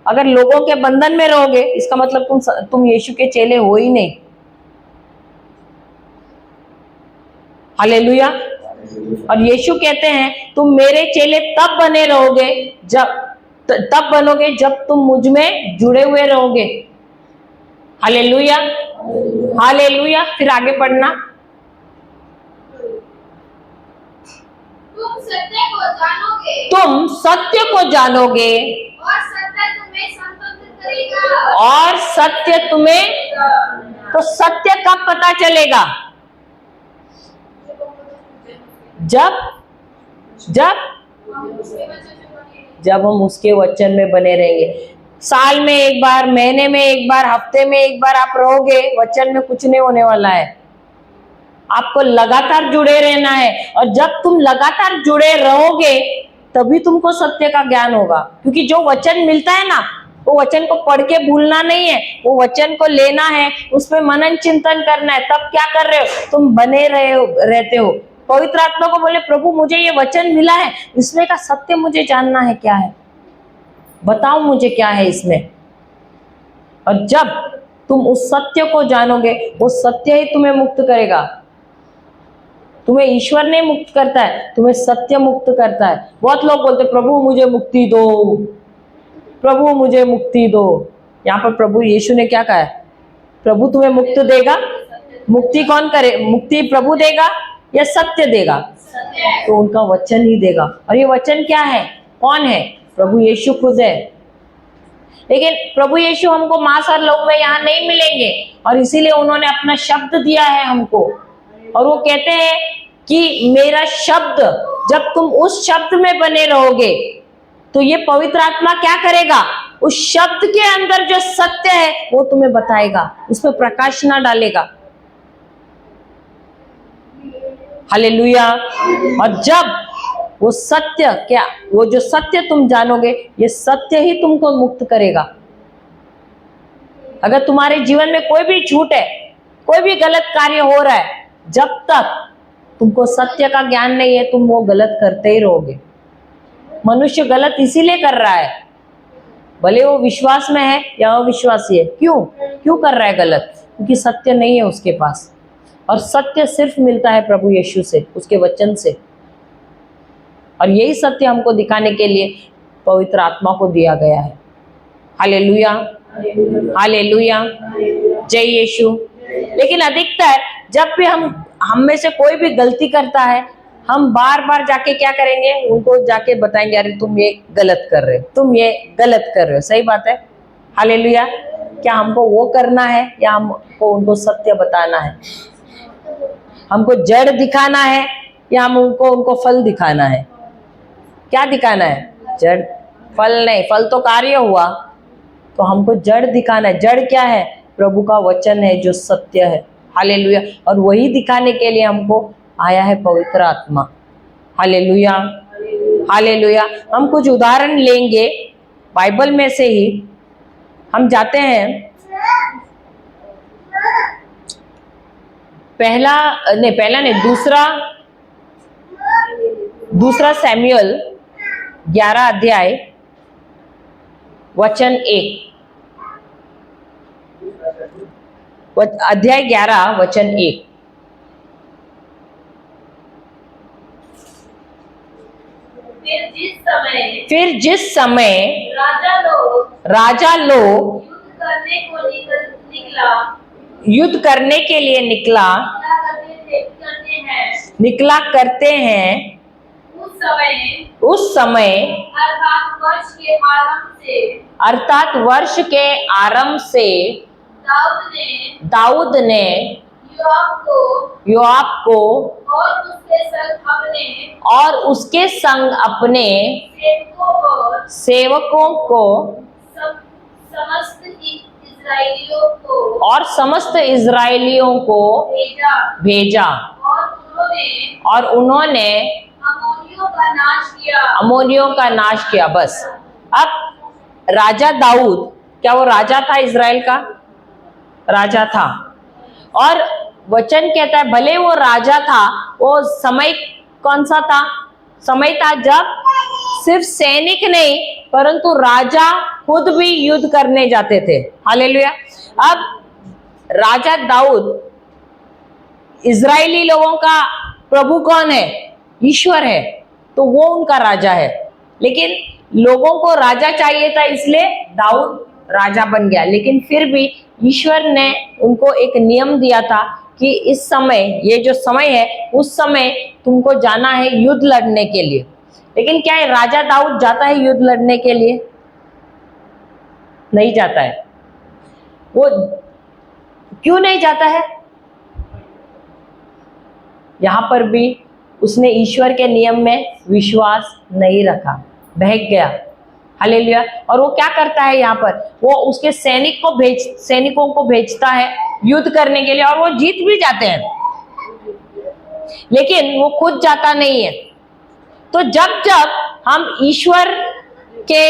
अगर लोगों के बंधन में रहोगे इसका मतलब तुम यीशु के चेले हो ही नहीं। हालेलुया। और यीशु कहते हैं तुम मेरे चेले तब बने रहोगे तब बनोगे जब तुम मुझ में जुड़े हुए रहोगे। Hallelujah, hallelujah. फिर आगे पढ़ना। तुम सत्य को जानोगे, तुम सत्य को जानोगे और सत्य तुम्हें स्वतंत्र करेगा। और सत्य तुम्हें, तो सत्य कब पता चलेगा? जब हम उसके वचन में बने रहेंगे। साल में एक बार, महीने में एक बार, हफ्ते में एक बार आप रहोगे, वचन में कुछ नहीं होने वाला है। आपको लगातार जुड़े रहना है, और जब तुम लगातार जुड़े रहोगे तभी तुमको सत्य का ज्ञान होगा। क्योंकि जो वचन मिलता है ना, वो वचन को पढ़ के भूलना नहीं है, वो वचन को लेना है, उस पर मनन चिंतन करना है। तब क्या कर रहे हो? तुम बने रहते हो। पवित्र आत्मा को बोले प्रभु मुझे ये वचन मिला है, इसमें का सत्य मुझे जानना है, क्या है बताओ मुझे क्या है इसमें। और जब तुम उस सत्य को जानोगे, वो सत्य ही तुम्हें मुक्त करेगा। तुम्हें ईश्वर नहीं मुक्त करता है, तुम्हें सत्य मुक्त करता है। बहुत लोग बोलते प्रभु मुझे मुक्ति दो, प्रभु मुझे मुक्ति दो। यहाँ पर प्रभु यीशु ने क्या कहा है? प्रभु तुम्हें मुक्त देगा। मुक्ति कौन करे? मुक्ति प्रभु देगा या सत्य देगा? तो उनका वचन ही देगा। और ये वचन क्या है? कौन है? प्रभु यीशु खुद है। लेकिन प्रभु यीशु हमको मांस और लहू में यहाँ नहीं मिलेंगे, और इसीलिए उन्होंने अपना शब्द दिया है हमको। और वो कहते हैं कि मेरा शब्द, जब तुम उस शब्द में बने रहोगे तो ये पवित्र आत्मा क्या करेगा? उस शब्द के अंदर जो सत्य है वो तुम्हें बताएगा, उसमें प्रकाश ना डालेगा। हालेलुया। और जब वो सत्य, क्या वो जो सत्य तुम जानोगे, ये सत्य ही तुमको मुक्त करेगा। अगर तुम्हारे जीवन में कोई भी झूठ है, कोई भी गलत कार्य हो रहा है, जब तक तुमको सत्य का ज्ञान नहीं है, तुम वो गलत करते ही रहोगे। मनुष्य गलत इसीलिए कर रहा है, भले वो विश्वास में है या अविश्वासी है। क्यों कर रहा है गलत? क्योंकि सत्य नहीं है उसके पास। और सत्य सिर्फ मिलता है प्रभु यीशु से, उसके वचन से। और यही सत्य हमको दिखाने के लिए पवित्र आत्मा को दिया गया है। हालेलुया, हालेलुया, जय यीशु। लेकिन अधिकतर जब भी हम में से कोई भी गलती करता है, हम बार बार जाके क्या करेंगे? उनको जाके बताएंगे, अरे तुम ये गलत कर रहे हो, तुम ये गलत कर रहे हो। सही बात है। हालेलुया। क्या हमको वो करना है या हमको उनको सत्य बताना है? हमको जड़ दिखाना है या हम उनको फल दिखाना है? क्या दिखाना है? जड़, फल नहीं। फल तो कार्य हुआ, तो हमको जड़ दिखाना है। जड़ क्या है? प्रभु का वचन है जो सत्य है। हालेलुया। और वही दिखाने के लिए हमको आया है पवित्र आत्मा। Hallelujah, hallelujah. हम कुछ उदाहरण लेंगे बाइबल में से ही। हम जाते हैं दूसरा सैमुएल 11 अध्याय वचन 1। अध्याय 11 वचन 1। फिर जिस समय राजा लोग युद्ध करने के लिए निकला करते हैं, उस समय अर्थात वर्ष के आरंभ से दाऊद ने योआब को और उसके संग अपने सेवकों को समस्त इजराइलियों को भेजा और उन्होंने अमोनियों का नाश किया। बस। अब राजा दाऊद, क्या वो राजा था? इजराइल का राजा था। और वचन कहता है भले वो राजा था, वो समय कौन सा था? समय था जब सिर्फ सैनिक नहीं परंतु राजा खुद भी युद्ध करने जाते थे। हालेलुया। अब राजा दाऊद, इजरायली लोगों का प्रभु कौन है? ईश्वर है, तो वो उनका राजा है। लेकिन लोगों को राजा चाहिए था, इसलिए दाऊद राजा बन गया। लेकिन फिर भी ईश्वर ने उनको एक नियम दिया था कि इस समय, ये जो समय है, उस समय तुमको जाना है युद्ध लड़ने के लिए। लेकिन क्या है, राजा दाऊद जाता है युद्ध लड़ने के लिए? नहीं जाता है। वो क्यों नहीं जाता है? यहां पर भी उसने ईश्वर के नियम में विश्वास नहीं रखा, बहक गया। हालेलुया। और वो क्या करता है यहाँ पर? वो उसके सैनिकों को भेजता है युद्ध करने के लिए, और वो जीत भी जाते हैं, लेकिन वो खुद जाता नहीं है। तो जब जब हम ईश्वर के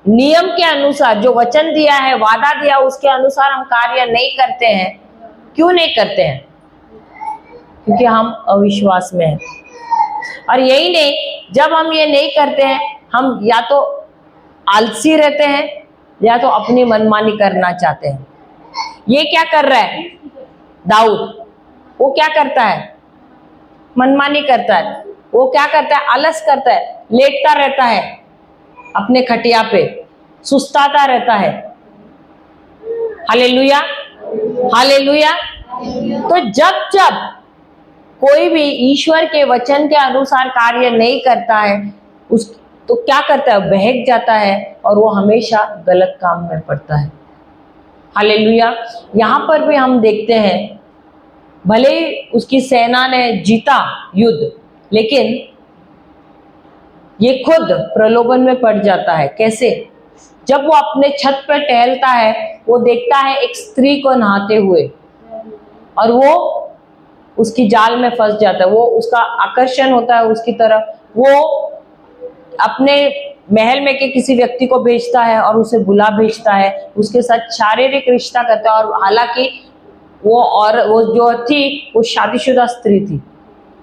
नियम के अनुसार, जो वचन दिया है, वादा दिया, उसके अनुसार हम कार्य नहीं करते हैं, क्यों नहीं करते हैं? क्योंकि हम अविश्वास में हैं। और यही नहीं, जब हम ये नहीं करते हैं, हम या तो आलसी रहते हैं या तो अपनी मनमानी करना चाहते हैं। ये क्या कर रहा है दाऊद? वो क्या करता है? मनमानी करता है। वो क्या करता है? आलस करता है, लेटता रहता है अपने खटिया पे, सुस्ताता रहता है। Hallelujah, hallelujah. तो जब जब कोई भी ईश्वर के वचन के अनुसार कार्य नहीं करता है, उस तो क्या करता है, बहक जाता है और वो हमेशा गलत काम में पड़ता है। हालेलुया। यहाँ पर भी हम देखते हैं, भले उसकी सेना ने जीता युद्ध, लेकिन ये खुद प्रलोभन में पड़ जाता है। कैसे? जब वो अपने छत पर टहलता है, वो देखता है एक स्त्री को नहाते हुए और वो उसकी जाल में फंस जाता है। वो उसका आकर्षण होता है उसकी तरफ। वो अपने महल में के किसी व्यक्ति को भेजता है और उसे बुला भेजता है, उसके साथ शारीरिक रिश्ता करता है। और हालांकि वो जो थी वो शादीशुदा स्त्री थी,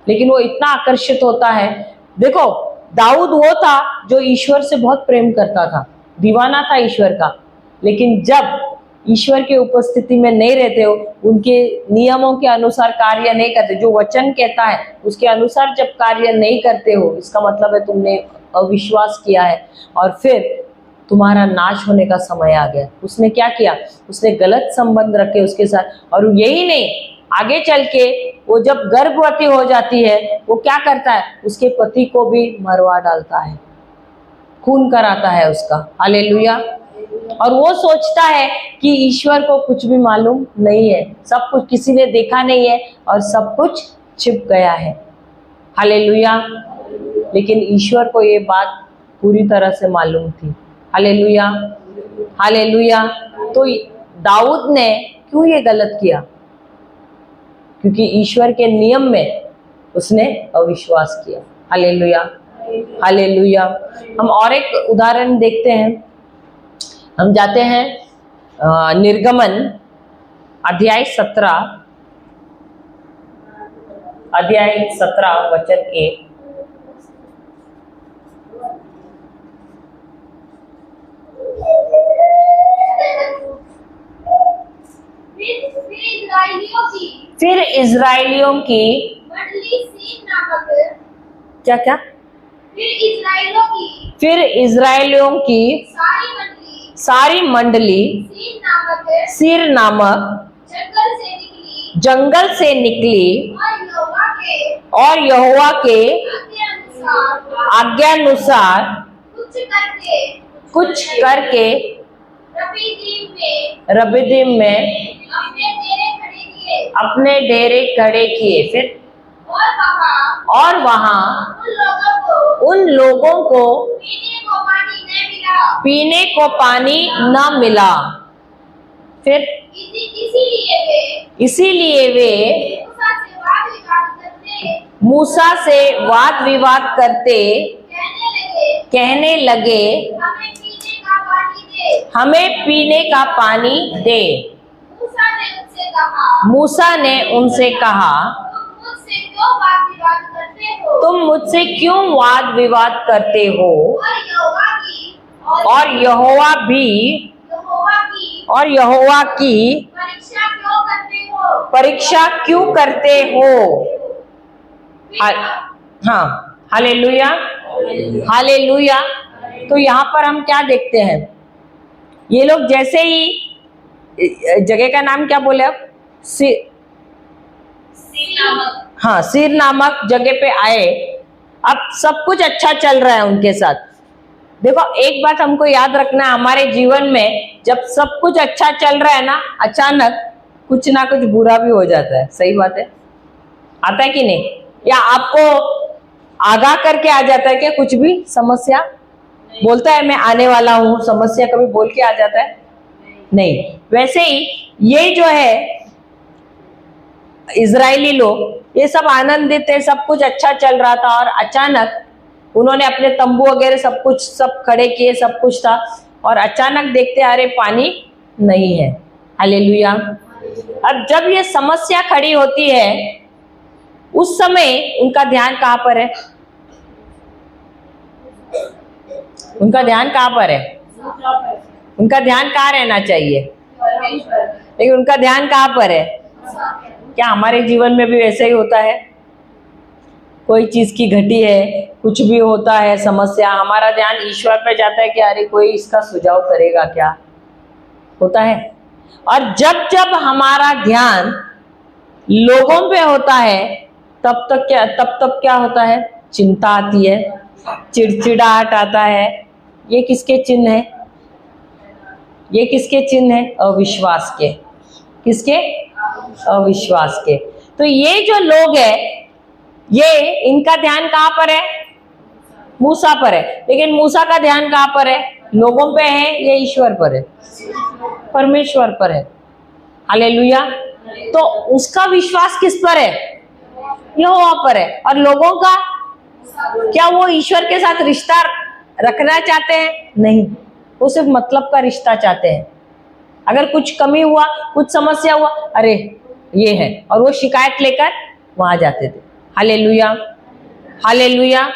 लेकिन वो इतना आकर्षित होता है। देखो, दाऊद वो था जो ईश्वर से बहुत प्रेम करता था, दीवाना था ईश्वर का, लेकिन जब ईश्वर की उपस्थिति में नहीं रहते हो, उनके नियमों के अनुसार कार्य नहीं करते, जो वचन कहता है उसके अनुसार जब कार्य नहीं करते हो, इसका मतलब है तुमने अविश्वास किया है और फिर तुम्हारा नाश होने का समय आ गया। उसने क्या किया? उसने गलत संबंध रखे उसके साथ। और यही नहीं, आगे चल के वो जब गर्भवती हो जाती है, वो क्या करता है? उसके पति को भी मरवा डालता है, खून कराता है उसका। हालेलुया। और वो सोचता है कि ईश्वर को कुछ भी मालूम नहीं है, सब कुछ किसी ने देखा नहीं है और सब कुछ छिप गया है। हालेलुया। लेकिन ईश्वर को ये बात पूरी तरह से मालूम थी। Hallelujah, hallelujah. तो दाऊद ने क्यों ये गलत किया? क्योंकि ईश्वर के नियम में उसने अविश्वास किया। Hallelujah, hallelujah. हम और एक उदाहरण देखते हैं। हम जाते हैं निर्गमन अध्याय 17 वचन 1। फिर इजराइलियों की मंडली सीन नामक क्या क्या फिर इजराइलियों की फिर इजराइलियों की सारी मंडली सीर नामक जंगल से निकली और यहोवा के आज्ञानुसार कुछ करके रबीदीम में अपने डेरे खड़े किए। फिर और वहां उन लोगों को पीने को पानी न मिला। फिर इसीलिए वे मूसा से वाद विवाद करते कहने लगे, हमें पीने का पानी दे। मूसा ने उनसे कहा, तुम मुझसे क्यों वाद विवाद करते हो? और यहोवा की परीक्षा क्यों करते हो? हाँ, हालेलुया, हालेलुया। तो यहाँ पर हम क्या देखते हैं? ये लोग जैसे ही जगह का नाम क्या बोले आप? हाँ, सीर नामक जगह पे आए। अब सब कुछ अच्छा चल रहा है उनके साथ। देखो, एक बात हमको याद रखना है, हमारे जीवन में जब सब कुछ अच्छा चल रहा है ना, अचानक कुछ ना कुछ बुरा भी हो जाता है। सही बात है, आता है कि नहीं? या आपको आगाह करके आ जाता है क्या कुछ भी समस्या? बोलता है मैं आने वाला हूं, समस्या कभी बोल के आ जाता है? नहीं। वैसे ही ये जो है इजरायली लोग, ये सब आनंदित है, सब कुछ अच्छा चल रहा था और अचानक उन्होंने अपने तंबू वगैरह सब खड़े किए, सब कुछ था और अचानक देखते अरे पानी नहीं है। हालेलुया। अब जब ये समस्या खड़ी होती है, उस समय उनका ध्यान कहाँ पर है? उनका ध्यान कहाँ पर है? उनका ध्यान कहाँ रहना चाहिए? लेकिन उनका ध्यान कहाँ पर है? क्या हमारे जीवन में भी वैसे ही होता है? कोई चीज की घटी है, कुछ भी होता है समस्या, हमारा ध्यान ईश्वर पे जाता है कि अरे कोई इसका सुझाव करेगा क्या? होता है। और जब जब हमारा ध्यान लोगों पे होता है तब तक क्या होता है? चिंता आती है, चिड़चिड़ाहट आता है। ये किसके चिन्ह है? ये किसके चिन्ह है? अविश्वास के। किसके? अविश्वास के। तो ये जो लोग है, ये इनका ध्यान कहाँ पर है? मूसा पर है। लेकिन मूसा का ध्यान कहाँ पर है? लोगों पे है या ईश्वर पर है? परमेश्वर पर है। हालेलुया। तो उसका विश्वास किस पर है? यहोवा पर है। और लोगों का क्या? वो ईश्वर के साथ रिश्ता रखना चाहते हैं? नहीं, वो सिर्फ मतलब का रिश्ता चाहते हैं। अगर कुछ कमी हुआ, कुछ समस्या हुआ, अरे ये है, और वो शिकायत लेकर वहां जाते थे। हालेलुया, हालेलुया,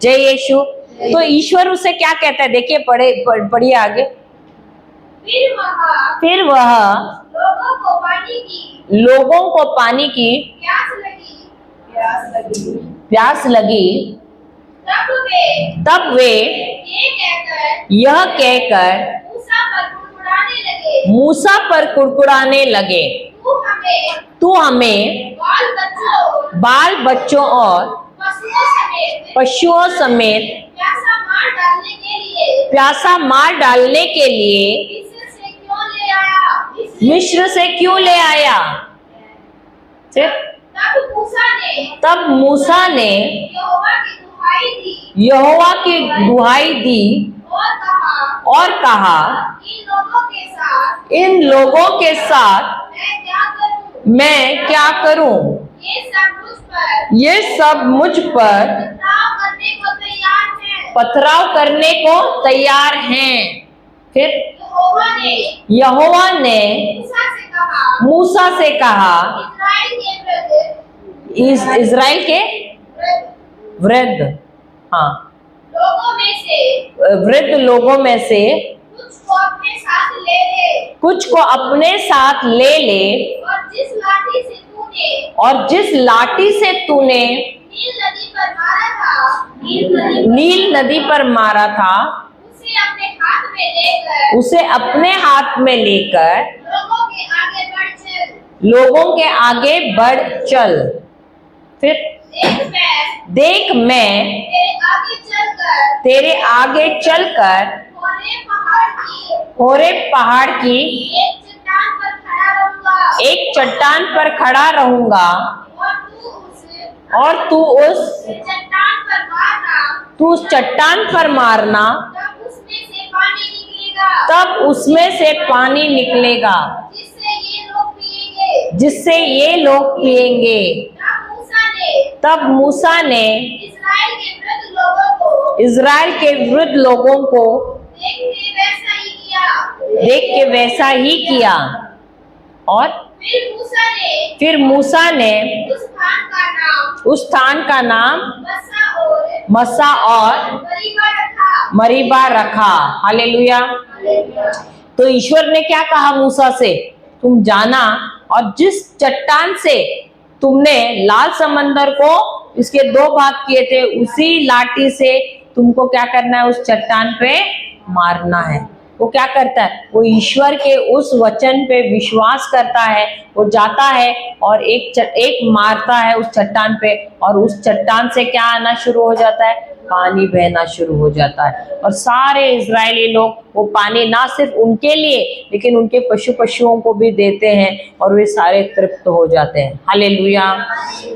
जय यीशु। तो ईश्वर उसे क्या कहता है? देखिए, पढ़िए आगे। फिर वह लोगों को पानी की प्यास लगी। तब वे यह कहकर मूसा पर कुड़कुड़ाने लगे, तू हमें बाल बच्चों और पशुओं समेत प्यासा मार डालने के लिए मिस्र से क्यों ले आया? तब मूसा ने यहोवा की दुहाई दी और कहा, इन लोगों के साथ मैं क्या करूं? ये सब मुझ पर पथराव करने को तैयार हैं। फिर यहोवा ने मूसा से कहा, इज़राइल के वृद्ध, हाँ, वृद्ध लोगों में से कुछ को अपने साथ ले ले, और जिस लाठी से तूने नील नदी पर मारा था, उसे अपने हाथ में लेकर लोगों के आगे बढ़ चल। फिर देख मैं तेरे आगे चलकर होरेब पहाड़ की एक चट्टान पर खड़ा रहूंगा, और तू उस चट्टान पर मारना, तब उसमें से पानी निकलेगा, जिससे ये लोग पिएंगे। तब मूसा ने इज़राइल के वृद्ध लोगों को देख के वैसा ही किया। और फिर मूसा ने उस स्थान का नाम मस्सा और मरीबा रखा। हालेलुया। तो ईश्वर ने क्या कहा मूसा से? तुम जाना, और जिस चट्टान से तुमने लाल समंदर को इसके 2 भाग किए थे, उसी लाठी से तुमको क्या करना है? उस चट्टान पे मारना है। वो क्या करता है? वो ईश्वर के उस वचन पे विश्वास करता है। वो जाता है और एक मारता है उस चट्टान पे, और उस चट्टान से क्या आना शुरू हो जाता है? पानी बहना शुरू हो जाता है। और सारे इजरायली लोग वो पानी ना सिर्फ उनके लिए लेकिन उनके पशुओं को भी देते हैं, और वे सारे तृप्त हो जाते हैं। हालेलुया।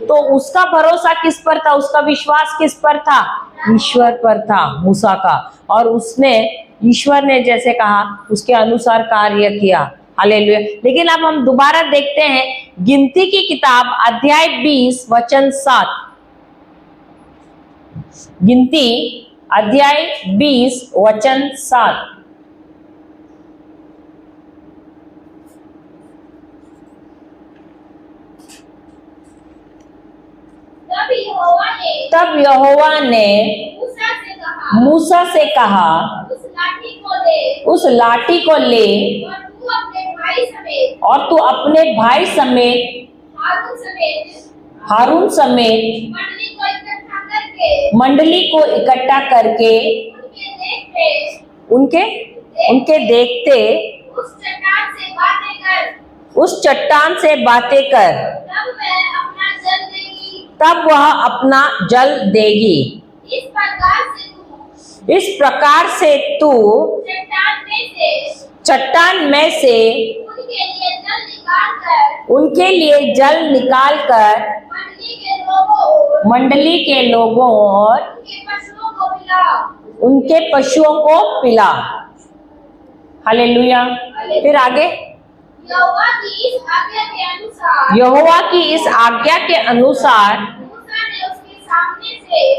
तो उसका भरोसा किस पर था? उसका विश्वास किस पर था? ईश्वर पर था, मूसा का। और उसने, ईश्वर ने जैसे कहा उसके अनुसार कार्य किया। हालेलुया। लेकिन अब हम दोबारा देखते हैं गिनती की किताब अध्याय 20 वचन 7। गिनती अध्याय 20 वचन 7। तब यहोवा ने मूसा से कहा, उस लाठी को ले, और तू अपने भाई समेत हारून समेत मंडली को इकट्ठा करके उनके देखते कर, उस चट्टान से बातें कर, तब वह अपना जल तब वह अपना जल देगी। देगी। इस प्रकार से तू इस प्रकार से तू चट्टान में से उनके लिए जल निकाल कर मंडली के लोगों और उनके पशुओं को पिला। हालेलुया। फिर आगे, यहोवा की इस आज्ञा के अनुसार यहोवा की इस आज्ञा के अनुसार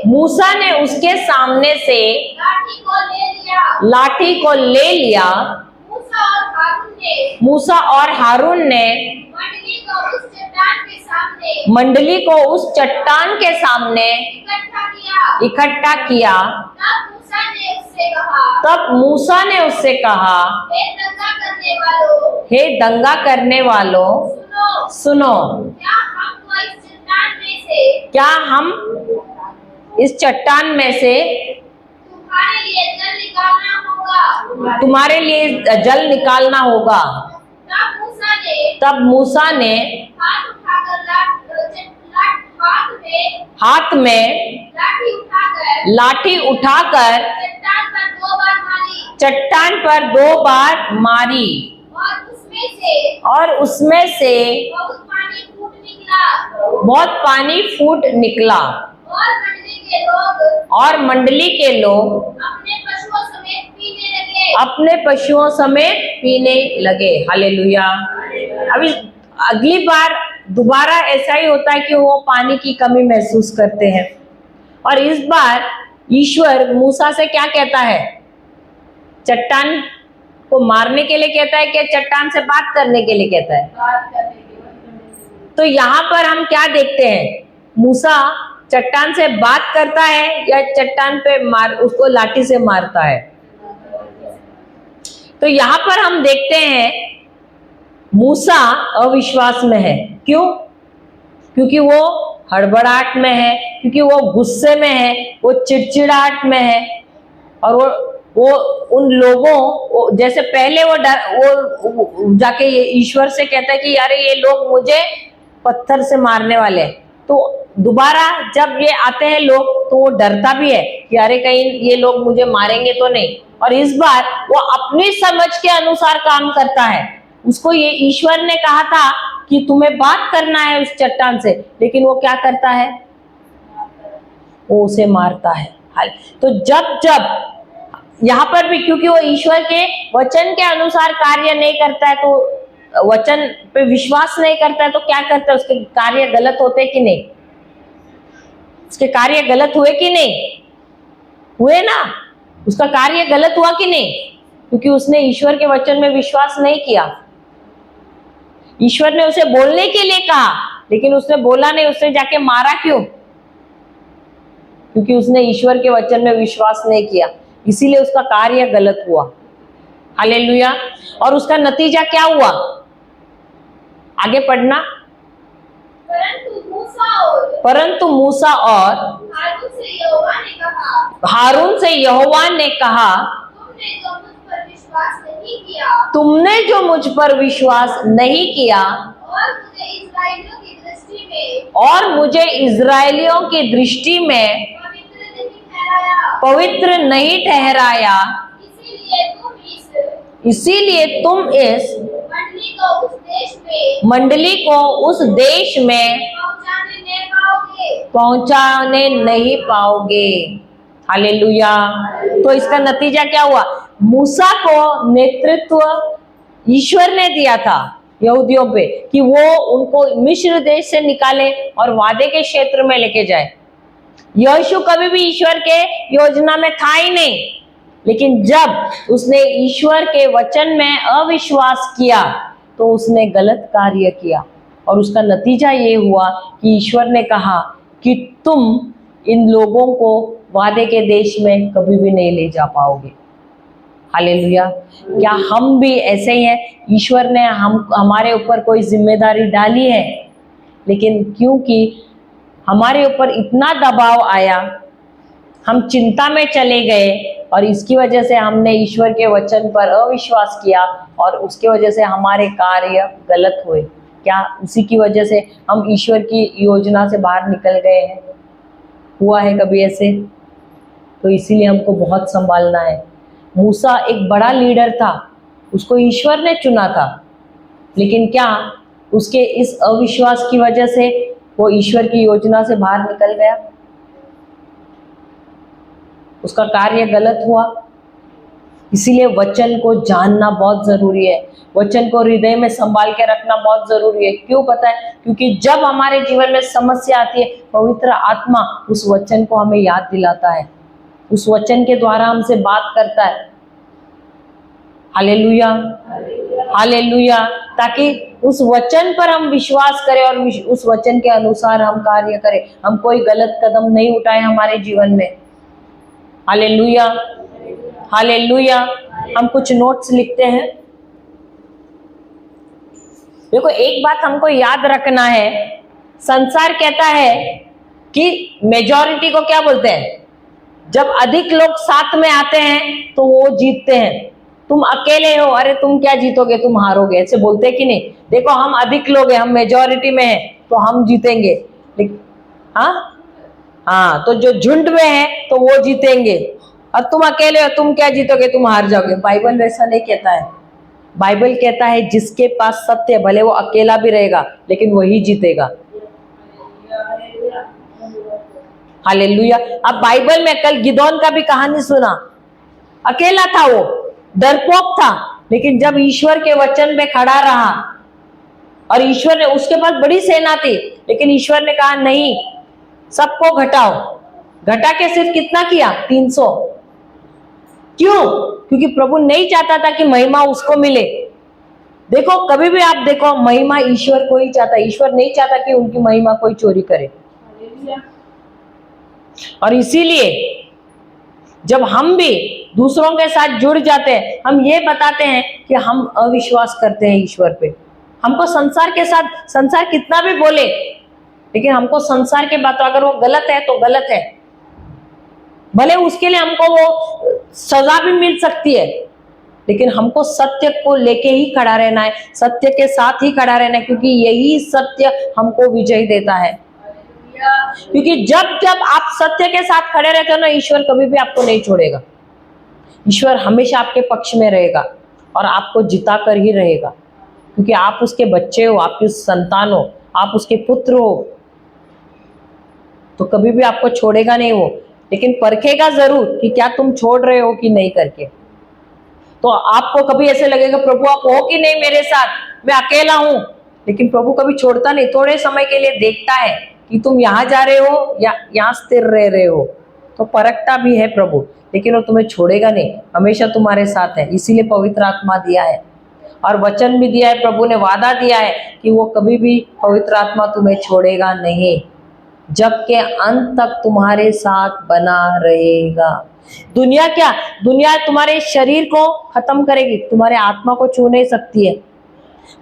मूसा ने उसके सामने से लाठी को ले लिया। लाठी को ले लिया। मूसा और हारून ने मंडली को उस चट्टान के सामने इकट्ठा किया। तब मूसा ने उससे कहा, हे दंगा करने वालों, सुनो, क्या हम इस चट्टान में से तुम्हारे लिए जल निकालना होगा। तब मूसा ने हाथ में लाठी उठाकर चट्टान पर 2 बार मारी और उसमें से बहुत पानी फूट निकला और मंडली के लोग अपने पशुओं समेत पीने लगे। हालेलुया। अभी अगली बार दोबारा ऐसा ही होता है कि वो पानी की कमी महसूस करते हैं, और इस बार ईश्वर मूसा से क्या कहता है? चट्टान को मारने के लिए कहता है कि चट्टान से बात करने के लिए कहता है? तो यहाँ पर हम क्या देखते हैं? मूसा चट्टान से बात करता है या चट्टान पे उसको लाठी से मारता है? तो यहाँ पर हम देखते हैं मूसा अविश्वास में है। क्यों? क्योंकि वो हड़बड़ाहट में है, क्योंकि वो गुस्से में है, वो चिड़चिड़ाहट में है, और वो उन लोगों, जैसे पहले वो जाके ईश्वर से कहता है कि यार ये लोग मुझे पत्थर से मारने वाले हैं। तो दोबारा जब ये आते हैं लोग तो वो डरता भी है कि अरे कहीं ये लोग मुझे मारेंगे तो नहीं, और इस बार वो अपनी समझ के अनुसार काम करता है। उसको ये ईश्वर ने कहा था कि तुम्हें बात करना है उस चट्टान से, लेकिन वो क्या करता है? वो उसे मारता है। तो जब यहाँ पर भी क्योंकि वो ईश्वर के वचन के अनुसार कार्य नहीं करता है, तो वचन पे विश्वास नहीं करता है, तो क्या करता है? उसके कार्य गलत होते कि नहीं? उसके कार्य गलत हुए कि नहीं हुए ना? उसका कार्य गलत हुआ कि नहीं? क्योंकि उसने ईश्वर के वचन में विश्वास नहीं किया। ईश्वर ने उसे बोलने के लिए कहा, लेकिन उसने बोला नहीं, उसने जाके मारा। क्यों? क्योंकि उसने ईश्वर के वचन में विश्वास नहीं किया, इसीलिए उसका कार्य गलत हुआ। हालेलुया। और उसका नतीजा क्या हुआ? आगे पढ़ना। परंतु मूसा और हारून से यहोवा ने कहा, तुमने जो मुझ पर विश्वास नहीं किया और मुझे इजराइलियों की दृष्टि में पवित्र नहीं ठहराया, इसीलिए तुम इस मंडली को उस देश में पहुंचाने नहीं पाओगे। हालेलुया। तो इसका नतीजा क्या हुआ? मूसा को नेतृत्व ईश्वर ने दिया था यहूदियों पे कि वो उनको मिस्र देश से निकाले और वादे के क्षेत्र में लेके जाए। यहोशू कभी भी ईश्वर के योजना में था ही नहीं, लेकिन जब उसने ईश्वर के वचन में अविश्वास किया तो उसने गलत कार्य किया, और उसका नतीजा ये हुआ कि ईश्वर ने कहा कि तुम इन लोगों को वादे के देश में कभी भी नहीं ले जा पाओगे। हालेलुया। क्या हम भी ऐसे ही हैं? ईश्वर ने हमारे ऊपर कोई जिम्मेदारी डाली है, लेकिन क्योंकि हमारे ऊपर इतना दबाव आया, हम चिंता में चले गए, और इसकी वजह से हमने ईश्वर के वचन पर अविश्वास किया और उसके वजह से हमारे कार्य गलत हुए। क्या उसी की वजह से हम ईश्वर की योजना से बाहर निकल गए हैं? हुआ है कभी ऐसे? तो इसीलिए हमको बहुत संभालना है। मूसा एक बड़ा लीडर था, उसको ईश्वर ने चुना था, लेकिन क्या उसके इस अविश्वास की वजह से वो ईश्वर की योजना से बाहर निकल गया? उसका कार्य गलत हुआ। इसीलिए वचन को जानना बहुत जरूरी है, वचन को हृदय में संभाल के रखना बहुत जरूरी है। क्यों पता है? क्योंकि जब हमारे जीवन में समस्या आती है, पवित्र आत्मा उस वचन को हमें याद दिलाता है, उस वचन के द्वारा हमसे बात करता है। Hallelujah, hallelujah. ताकि उस वचन पर हम विश्वास करें और उस वचन के अनुसार हम कार्य करें, हम कोई गलत कदम नहीं उठाए हमारे जीवन में। Hallelujah, hallelujah. हम कुछ नोट्स लिखते हैं। देखो, एक बात हमको याद रखना है, संसार कहता है कि मेजॉरिटी को क्या बोलते हैं, जब अधिक लोग साथ में आते हैं तो वो जीतते हैं। तुम अकेले हो, अरे तुम क्या जीतोगे, तुम हारोगे, ऐसे बोलते कि नहीं? देखो, हम अधिक लोग हैं, हम मेजॉरिटी में हैं तो हम जीतेंगे। हाँ, तो जो झुंड में है तो वो जीतेंगे, और तुम अकेले हो, तुम क्या जीतोगे, तुम हार जाओगे। बाइबल वैसा नहीं कहता है। बाइबल कहता है जिसके पास सत्य, भले वो अकेला भी रहेगा लेकिन वही जीतेगा। हालेलुया। अब बाइबल में कल गिदोन का भी कहानी सुना, अकेला था, वो डरपोक था, लेकिन जब ईश्वर के वचन पे खड़ा रहा, और ईश्वर ने, उसके पास बड़ी सेना थी, लेकिन ईश्वर ने कहा नहीं, सबको घटाओ। घटा के सिर्फ कितना किया? 300। क्यों? क्योंकि प्रभु नहीं चाहता था कि महिमा उसको मिले। देखो, कभी भी आप देखो, महिमा ईश्वर को ही चाहता है, ईश्वर नहीं चाहता कि उनकी महिमा कोई चोरी करे। और इसीलिए जब हम भी दूसरों के साथ जुड़ जाते हैं, हम ये बताते हैं कि हम अविश्वास करते हैं ईश्वर पे। हमको संसार के साथ, संसार कितना भी बोले, लेकिन हमको संसार के बातों, अगर वो गलत है तो गलत है, भले उसके लिए हमको वो सजा भी मिल सकती है, लेकिन हमको सत्य को लेके ही खड़ा रहना है, सत्य के साथ ही खड़ा रहना है, क्योंकि यही सत्य हमको विजय देता है। क्योंकि जब जब आप सत्य के साथ खड़े रहते हो ना, ईश्वर कभी भी आपको नहीं छोड़ेगा। ईश्वर हमेशा आपके पक्ष में रहेगा और आपको जिता कर ही रहेगा, क्योंकि आप उसके बच्चे हो, आपकी संतान हो, आप उसके पुत्र हो, तो कभी भी आपको छोड़ेगा नहीं वो। लेकिन परखेगा जरूर कि क्या तुम छोड़ रहे हो कि नहीं करके। तो आपको कभी ऐसे लगेगा प्रभु आप हो कि नहीं मेरे साथ, मैं अकेला हूं, लेकिन प्रभु कभी छोड़ता नहीं, थोड़े समय के लिए देखता है कि तुम यहां जा रहे हो या यहां स्थिर रह रहे हो, तो परखता भी है प्रभु, लेकिन वो तुम्हें छोड़ेगा नहीं, हमेशा तुम्हारे साथ है। इसीलिए पवित्र आत्मा दिया है और वचन भी दिया है, प्रभु ने वादा दिया है कि वो कभी भी पवित्र आत्मा तुम्हें छोड़ेगा नहीं, जब के अंत तक तुम्हारे साथ बना रहेगा। दुनिया क्या, दुनिया तुम्हारे शरीर को खत्म करेगी, तुम्हारे आत्मा को छू नहीं सकती है।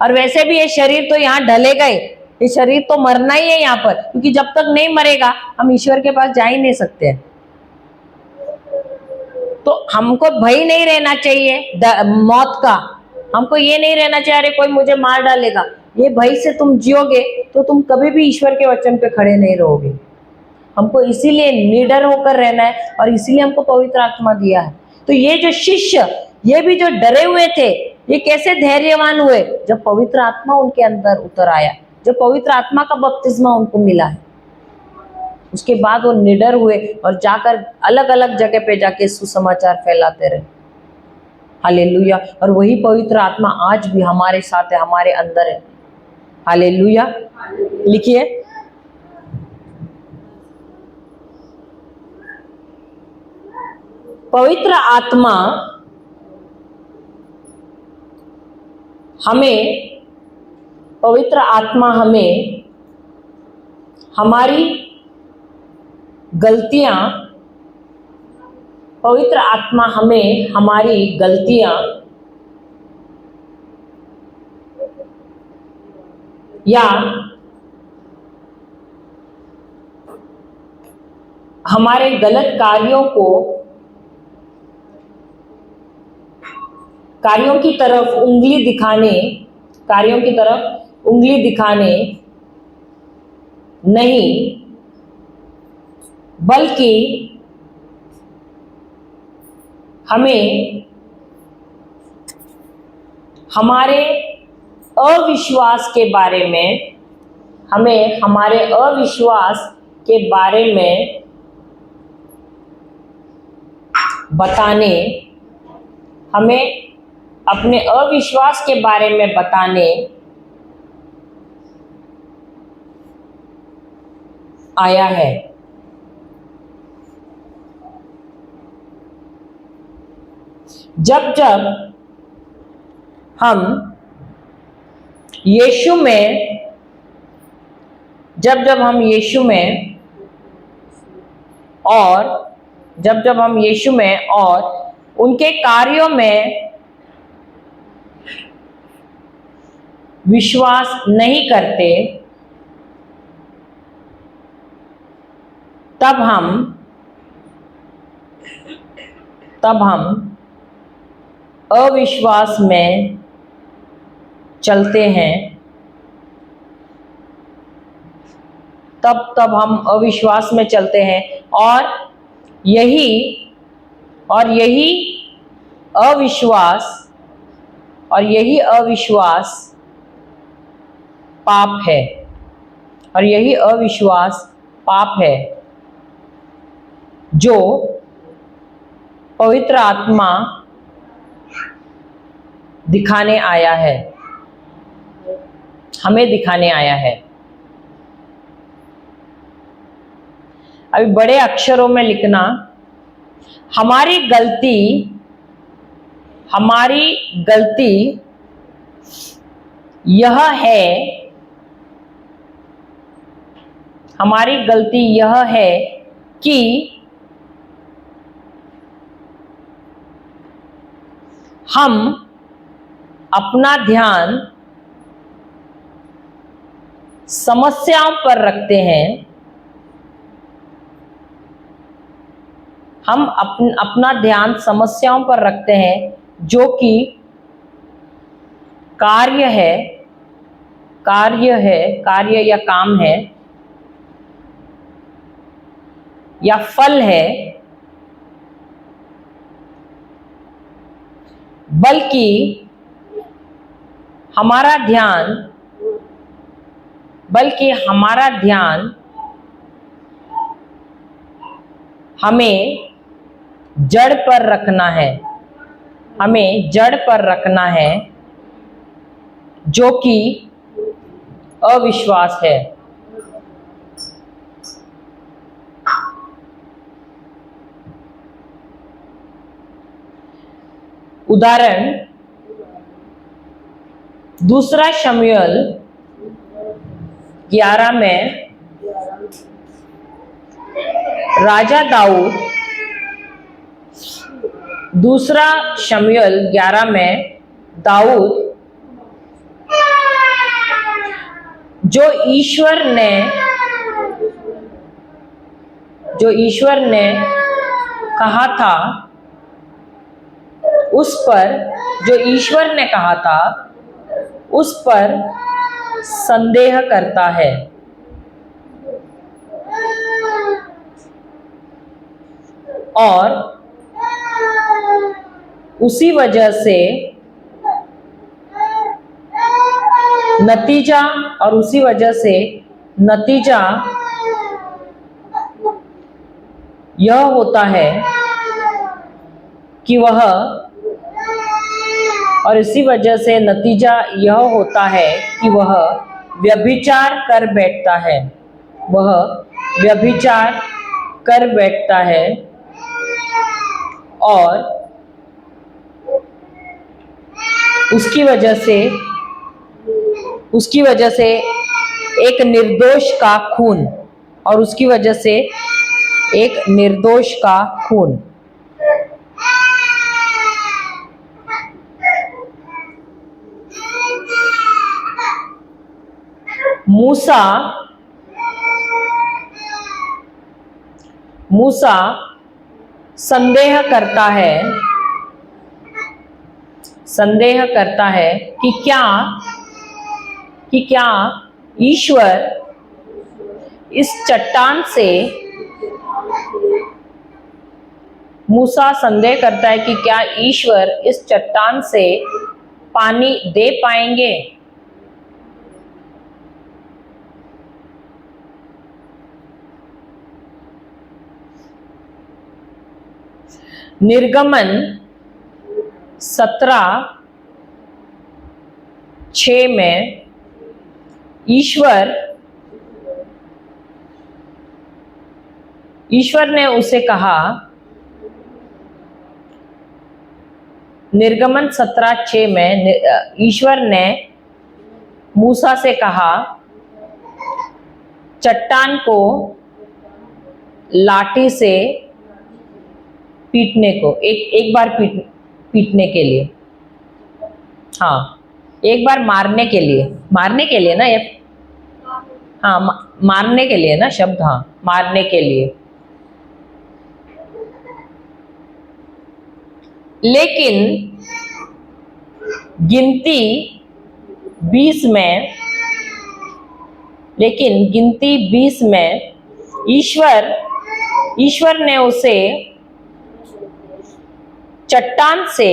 और वैसे भी ये शरीर तो यहाँ ढलेगा ही, ये शरीर तो मरना ही है यहाँ पर, क्योंकि जब तक नहीं मरेगा हम ईश्वर के पास जा ही नहीं सकते। तो हमको भय नहीं रहना चाहिए मौत का, हमको ये नहीं रहना चाहिए अरे कोई मुझे मार डालेगा। ये भय से तुम जियोगे तो तुम कभी भी ईश्वर के वचन पे खड़े नहीं रहोगे। हमको इसीलिए निडर होकर रहना है और इसीलिए हमको पवित्र आत्मा दिया है। तो ये जो शिष्य, ये भी जो डरे हुए थे, ये कैसे धैर्यवान हुए? जब पवित्र आत्मा उनके अंदर उतर आया, जब पवित्र आत्मा का बपतिस्मा उनको मिला है, उसके बाद वो निडर हुए और जाकर अलग अलग जगह पे जाके सुसमाचार फैलाते रहे। हालेलुया। और वही पवित्र आत्मा आज भी हमारे साथ है, हमारे अंदर है। हालेलुया। लिखिए, पवित्र आत्मा हमें हमारी गलतियां, पवित्र आत्मा हमें हमारी गलतियां या हमारे गलत कार्यों को कार्यों की तरफ उंगली दिखाने नहीं, बल्कि हमें हमारे अविश्वास के बारे में बताने, हमें अपने अविश्वास के बारे में बताने आया है। जब जब हम यीशु में और उनके कार्यों में विश्वास नहीं करते, तब हम अविश्वास में चलते हैं। तब हम अविश्वास में चलते हैं और यही अविश्वास पाप है, जो पवित्र आत्मा दिखाने आया है, हमें दिखाने आया है। अभी बड़े अक्षरों में लिखना, हमारी गलती यह है कि हम अपना ध्यान समस्याओं पर रखते हैं। हम अपना ध्यान समस्याओं पर रखते हैं, जो कि कार्य या काम है या फल है, बल्कि हमारा ध्यान हमें जड़ पर रखना है, जो कि अविश्वास है। उदाहरण, 2 शमूएल 11 में राजा दाऊद, 2 शमूएल 11 में दाऊद जो ईश्वर ने कहा था, उस पर संदेह करता है और उसी वजह से नतीजा यह होता है कि वह व्यभिचार कर बैठता है और उसकी वजह से एक निर्दोष का खून मूसा संदेह करता है संदेह करता है कि क्या ईश्वर इस चट्टान से, मूसा संदेह करता है कि क्या ईश्वर इस चट्टान से पानी दे पाएंगे। निर्गमन 17:6 में ईश्वर ने उसे कहा, निर्गमन 17:6 में ईश्वर ने मूसा से कहा, चट्टान को लाठी से पीटने को, एक बार पीटने के लिए, हाँ एक बार मारने के लिए ना ये, हाँ मारने के लिए ना शब्द, हाँ मारने के लिए। लेकिन गिनती 20 में ईश्वर ने उसे चट्टान से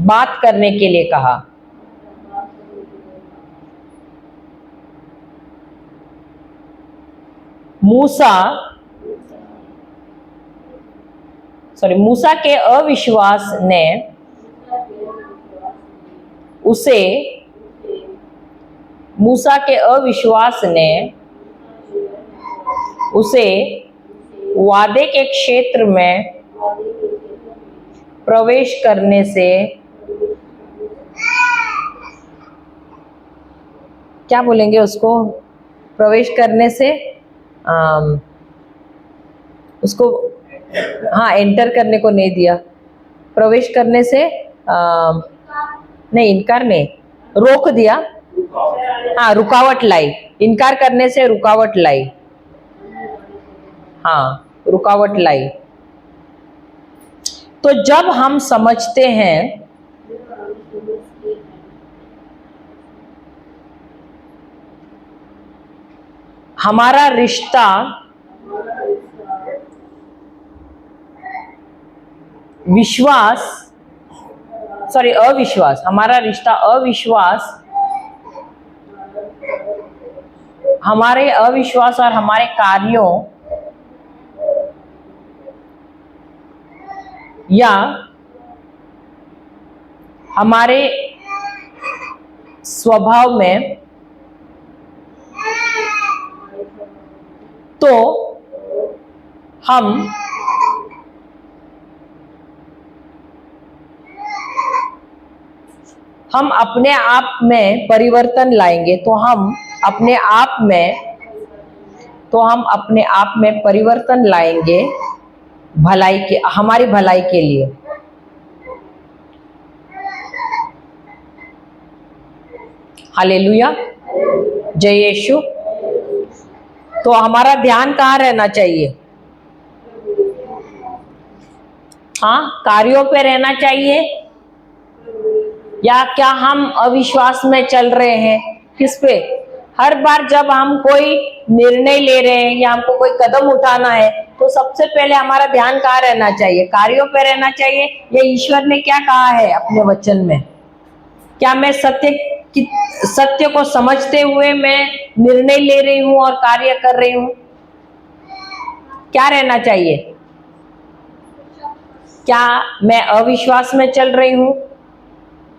बात करने के लिए कहा। मूसा के अविश्वास ने उसे वादे के क्षेत्र में प्रवेश करने से, क्या बोलेंगे उसको, प्रवेश करने से उसको, हाँ एंटर करने को नहीं दिया, प्रवेश करने से नहीं, इनकार नहीं, रोक दिया, हाँ रुकावट लाई, इनकार करने से रुकावट लाई, हाँ रुकावट लाई। तो जब हम समझते हैं हमारा रिश्ता अविश्वास, हमारा रिश्ता हमारे अविश्वास और हमारे कार्यों या हमारे स्वभाव में, तो हम अपने आप में परिवर्तन लाएंगे, तो हम अपने आप में परिवर्तन लाएंगे हमारी भलाई के लिए। हालेलुया, जय यीशु। तो हमारा ध्यान कहाँ रहना चाहिए? हाँ, कार्यों पे रहना चाहिए, या क्या हम अविश्वास में चल रहे हैं? किस पे? हर बार जब हम कोई निर्णय ले रहे हैं या हमको कोई कदम उठाना है, तो सबसे पहले हमारा ध्यान कहाँ रहना चाहिए? कार्यों पे रहना चाहिए, या ईश्वर ने क्या कहा है अपने वचन में? क्या मैं सत्य को समझते हुए मैं निर्णय ले रही हूं और कार्य कर रही हूं? क्या रहना चाहिए? क्या मैं अविश्वास में चल रही हूं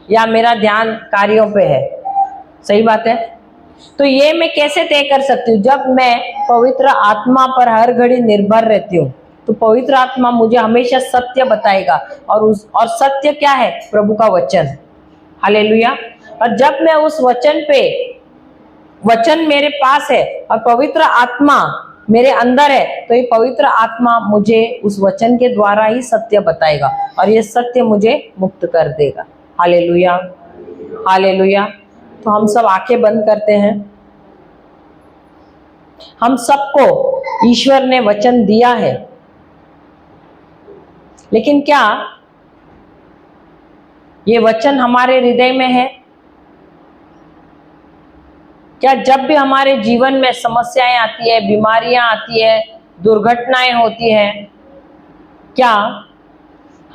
या मेरा ध्यान कार्यों पे है? सही बात है। तो ये मैं कैसे तय कर सकती हूँ? जब मैं पवित्र आत्मा पर हर घड़ी निर्भर रहती हूँ, तो पवित्र आत्मा मुझे हमेशा सत्य बताएगा, और सत्य क्या है? प्रभु का वचन। हालेलुया। और जब मैं उस वचन मेरे पास है और पवित्र आत्मा मेरे अंदर है, तो ये पवित्र आत्मा मुझे उस वचन के द्वारा ही सत्य बताएगा, और ये सत्य मुझे मुक्त कर देगा। Hallelujah, hallelujah. तो हम सब आंखें बंद करते हैं। हम सबको ईश्वर ने वचन दिया है, लेकिन क्या ये वचन हमारे हृदय में है? क्या जब भी हमारे जीवन में समस्याएं आती है, बीमारियां आती है, दुर्घटनाएं होती हैं, क्या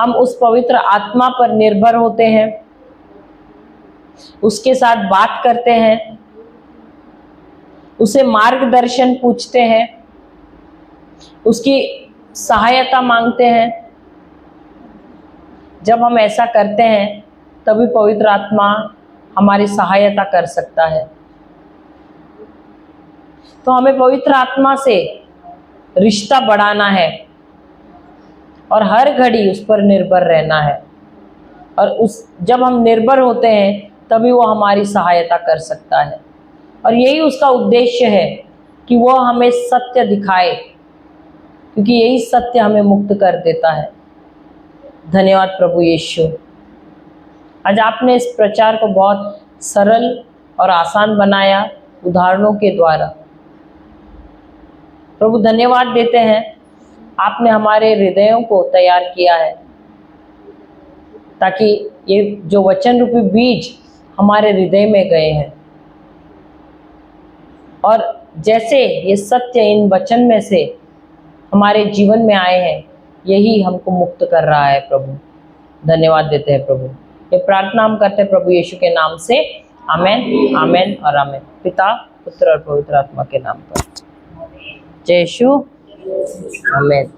हम उस पवित्र आत्मा पर निर्भर होते हैं, उसके साथ बात करते हैं, उसे मार्गदर्शन पूछते हैं, उसकी सहायता मांगते हैं? जब हम ऐसा करते हैं तभी पवित्र आत्मा हमारी सहायता कर सकता है। तो हमें पवित्र आत्मा से रिश्ता बढ़ाना है और हर घड़ी उस पर निर्भर रहना है। और जब हम निर्भर होते हैं तभी वो हमारी सहायता कर सकता है। और यही उसका उद्देश्य है कि वो हमें सत्य दिखाए, क्योंकि यही सत्य हमें मुक्त कर देता है। धन्यवाद प्रभु यीशु। आज आपने इस प्रचार को बहुत सरल और आसान बनाया उदाहरणों के द्वारा। प्रभु धन्यवाद देते हैं, आपने हमारे हृदयों को तैयार किया है ताकि ये जो वचन रूपी बीज हमारे हृदय में गए हैं, और जैसे ये सत्य इन वचन में से हमारे जीवन में आए हैं, यही हमको मुक्त कर रहा है। प्रभु धन्यवाद देते हैं प्रभु। ये प्रार्थना हम करते हैं प्रभु यीशु के नाम से। आमेन, आमेन और आमेन। पिता, पुत्र और पवित्र आत्मा के नाम पर। जय यीशु। आमेन।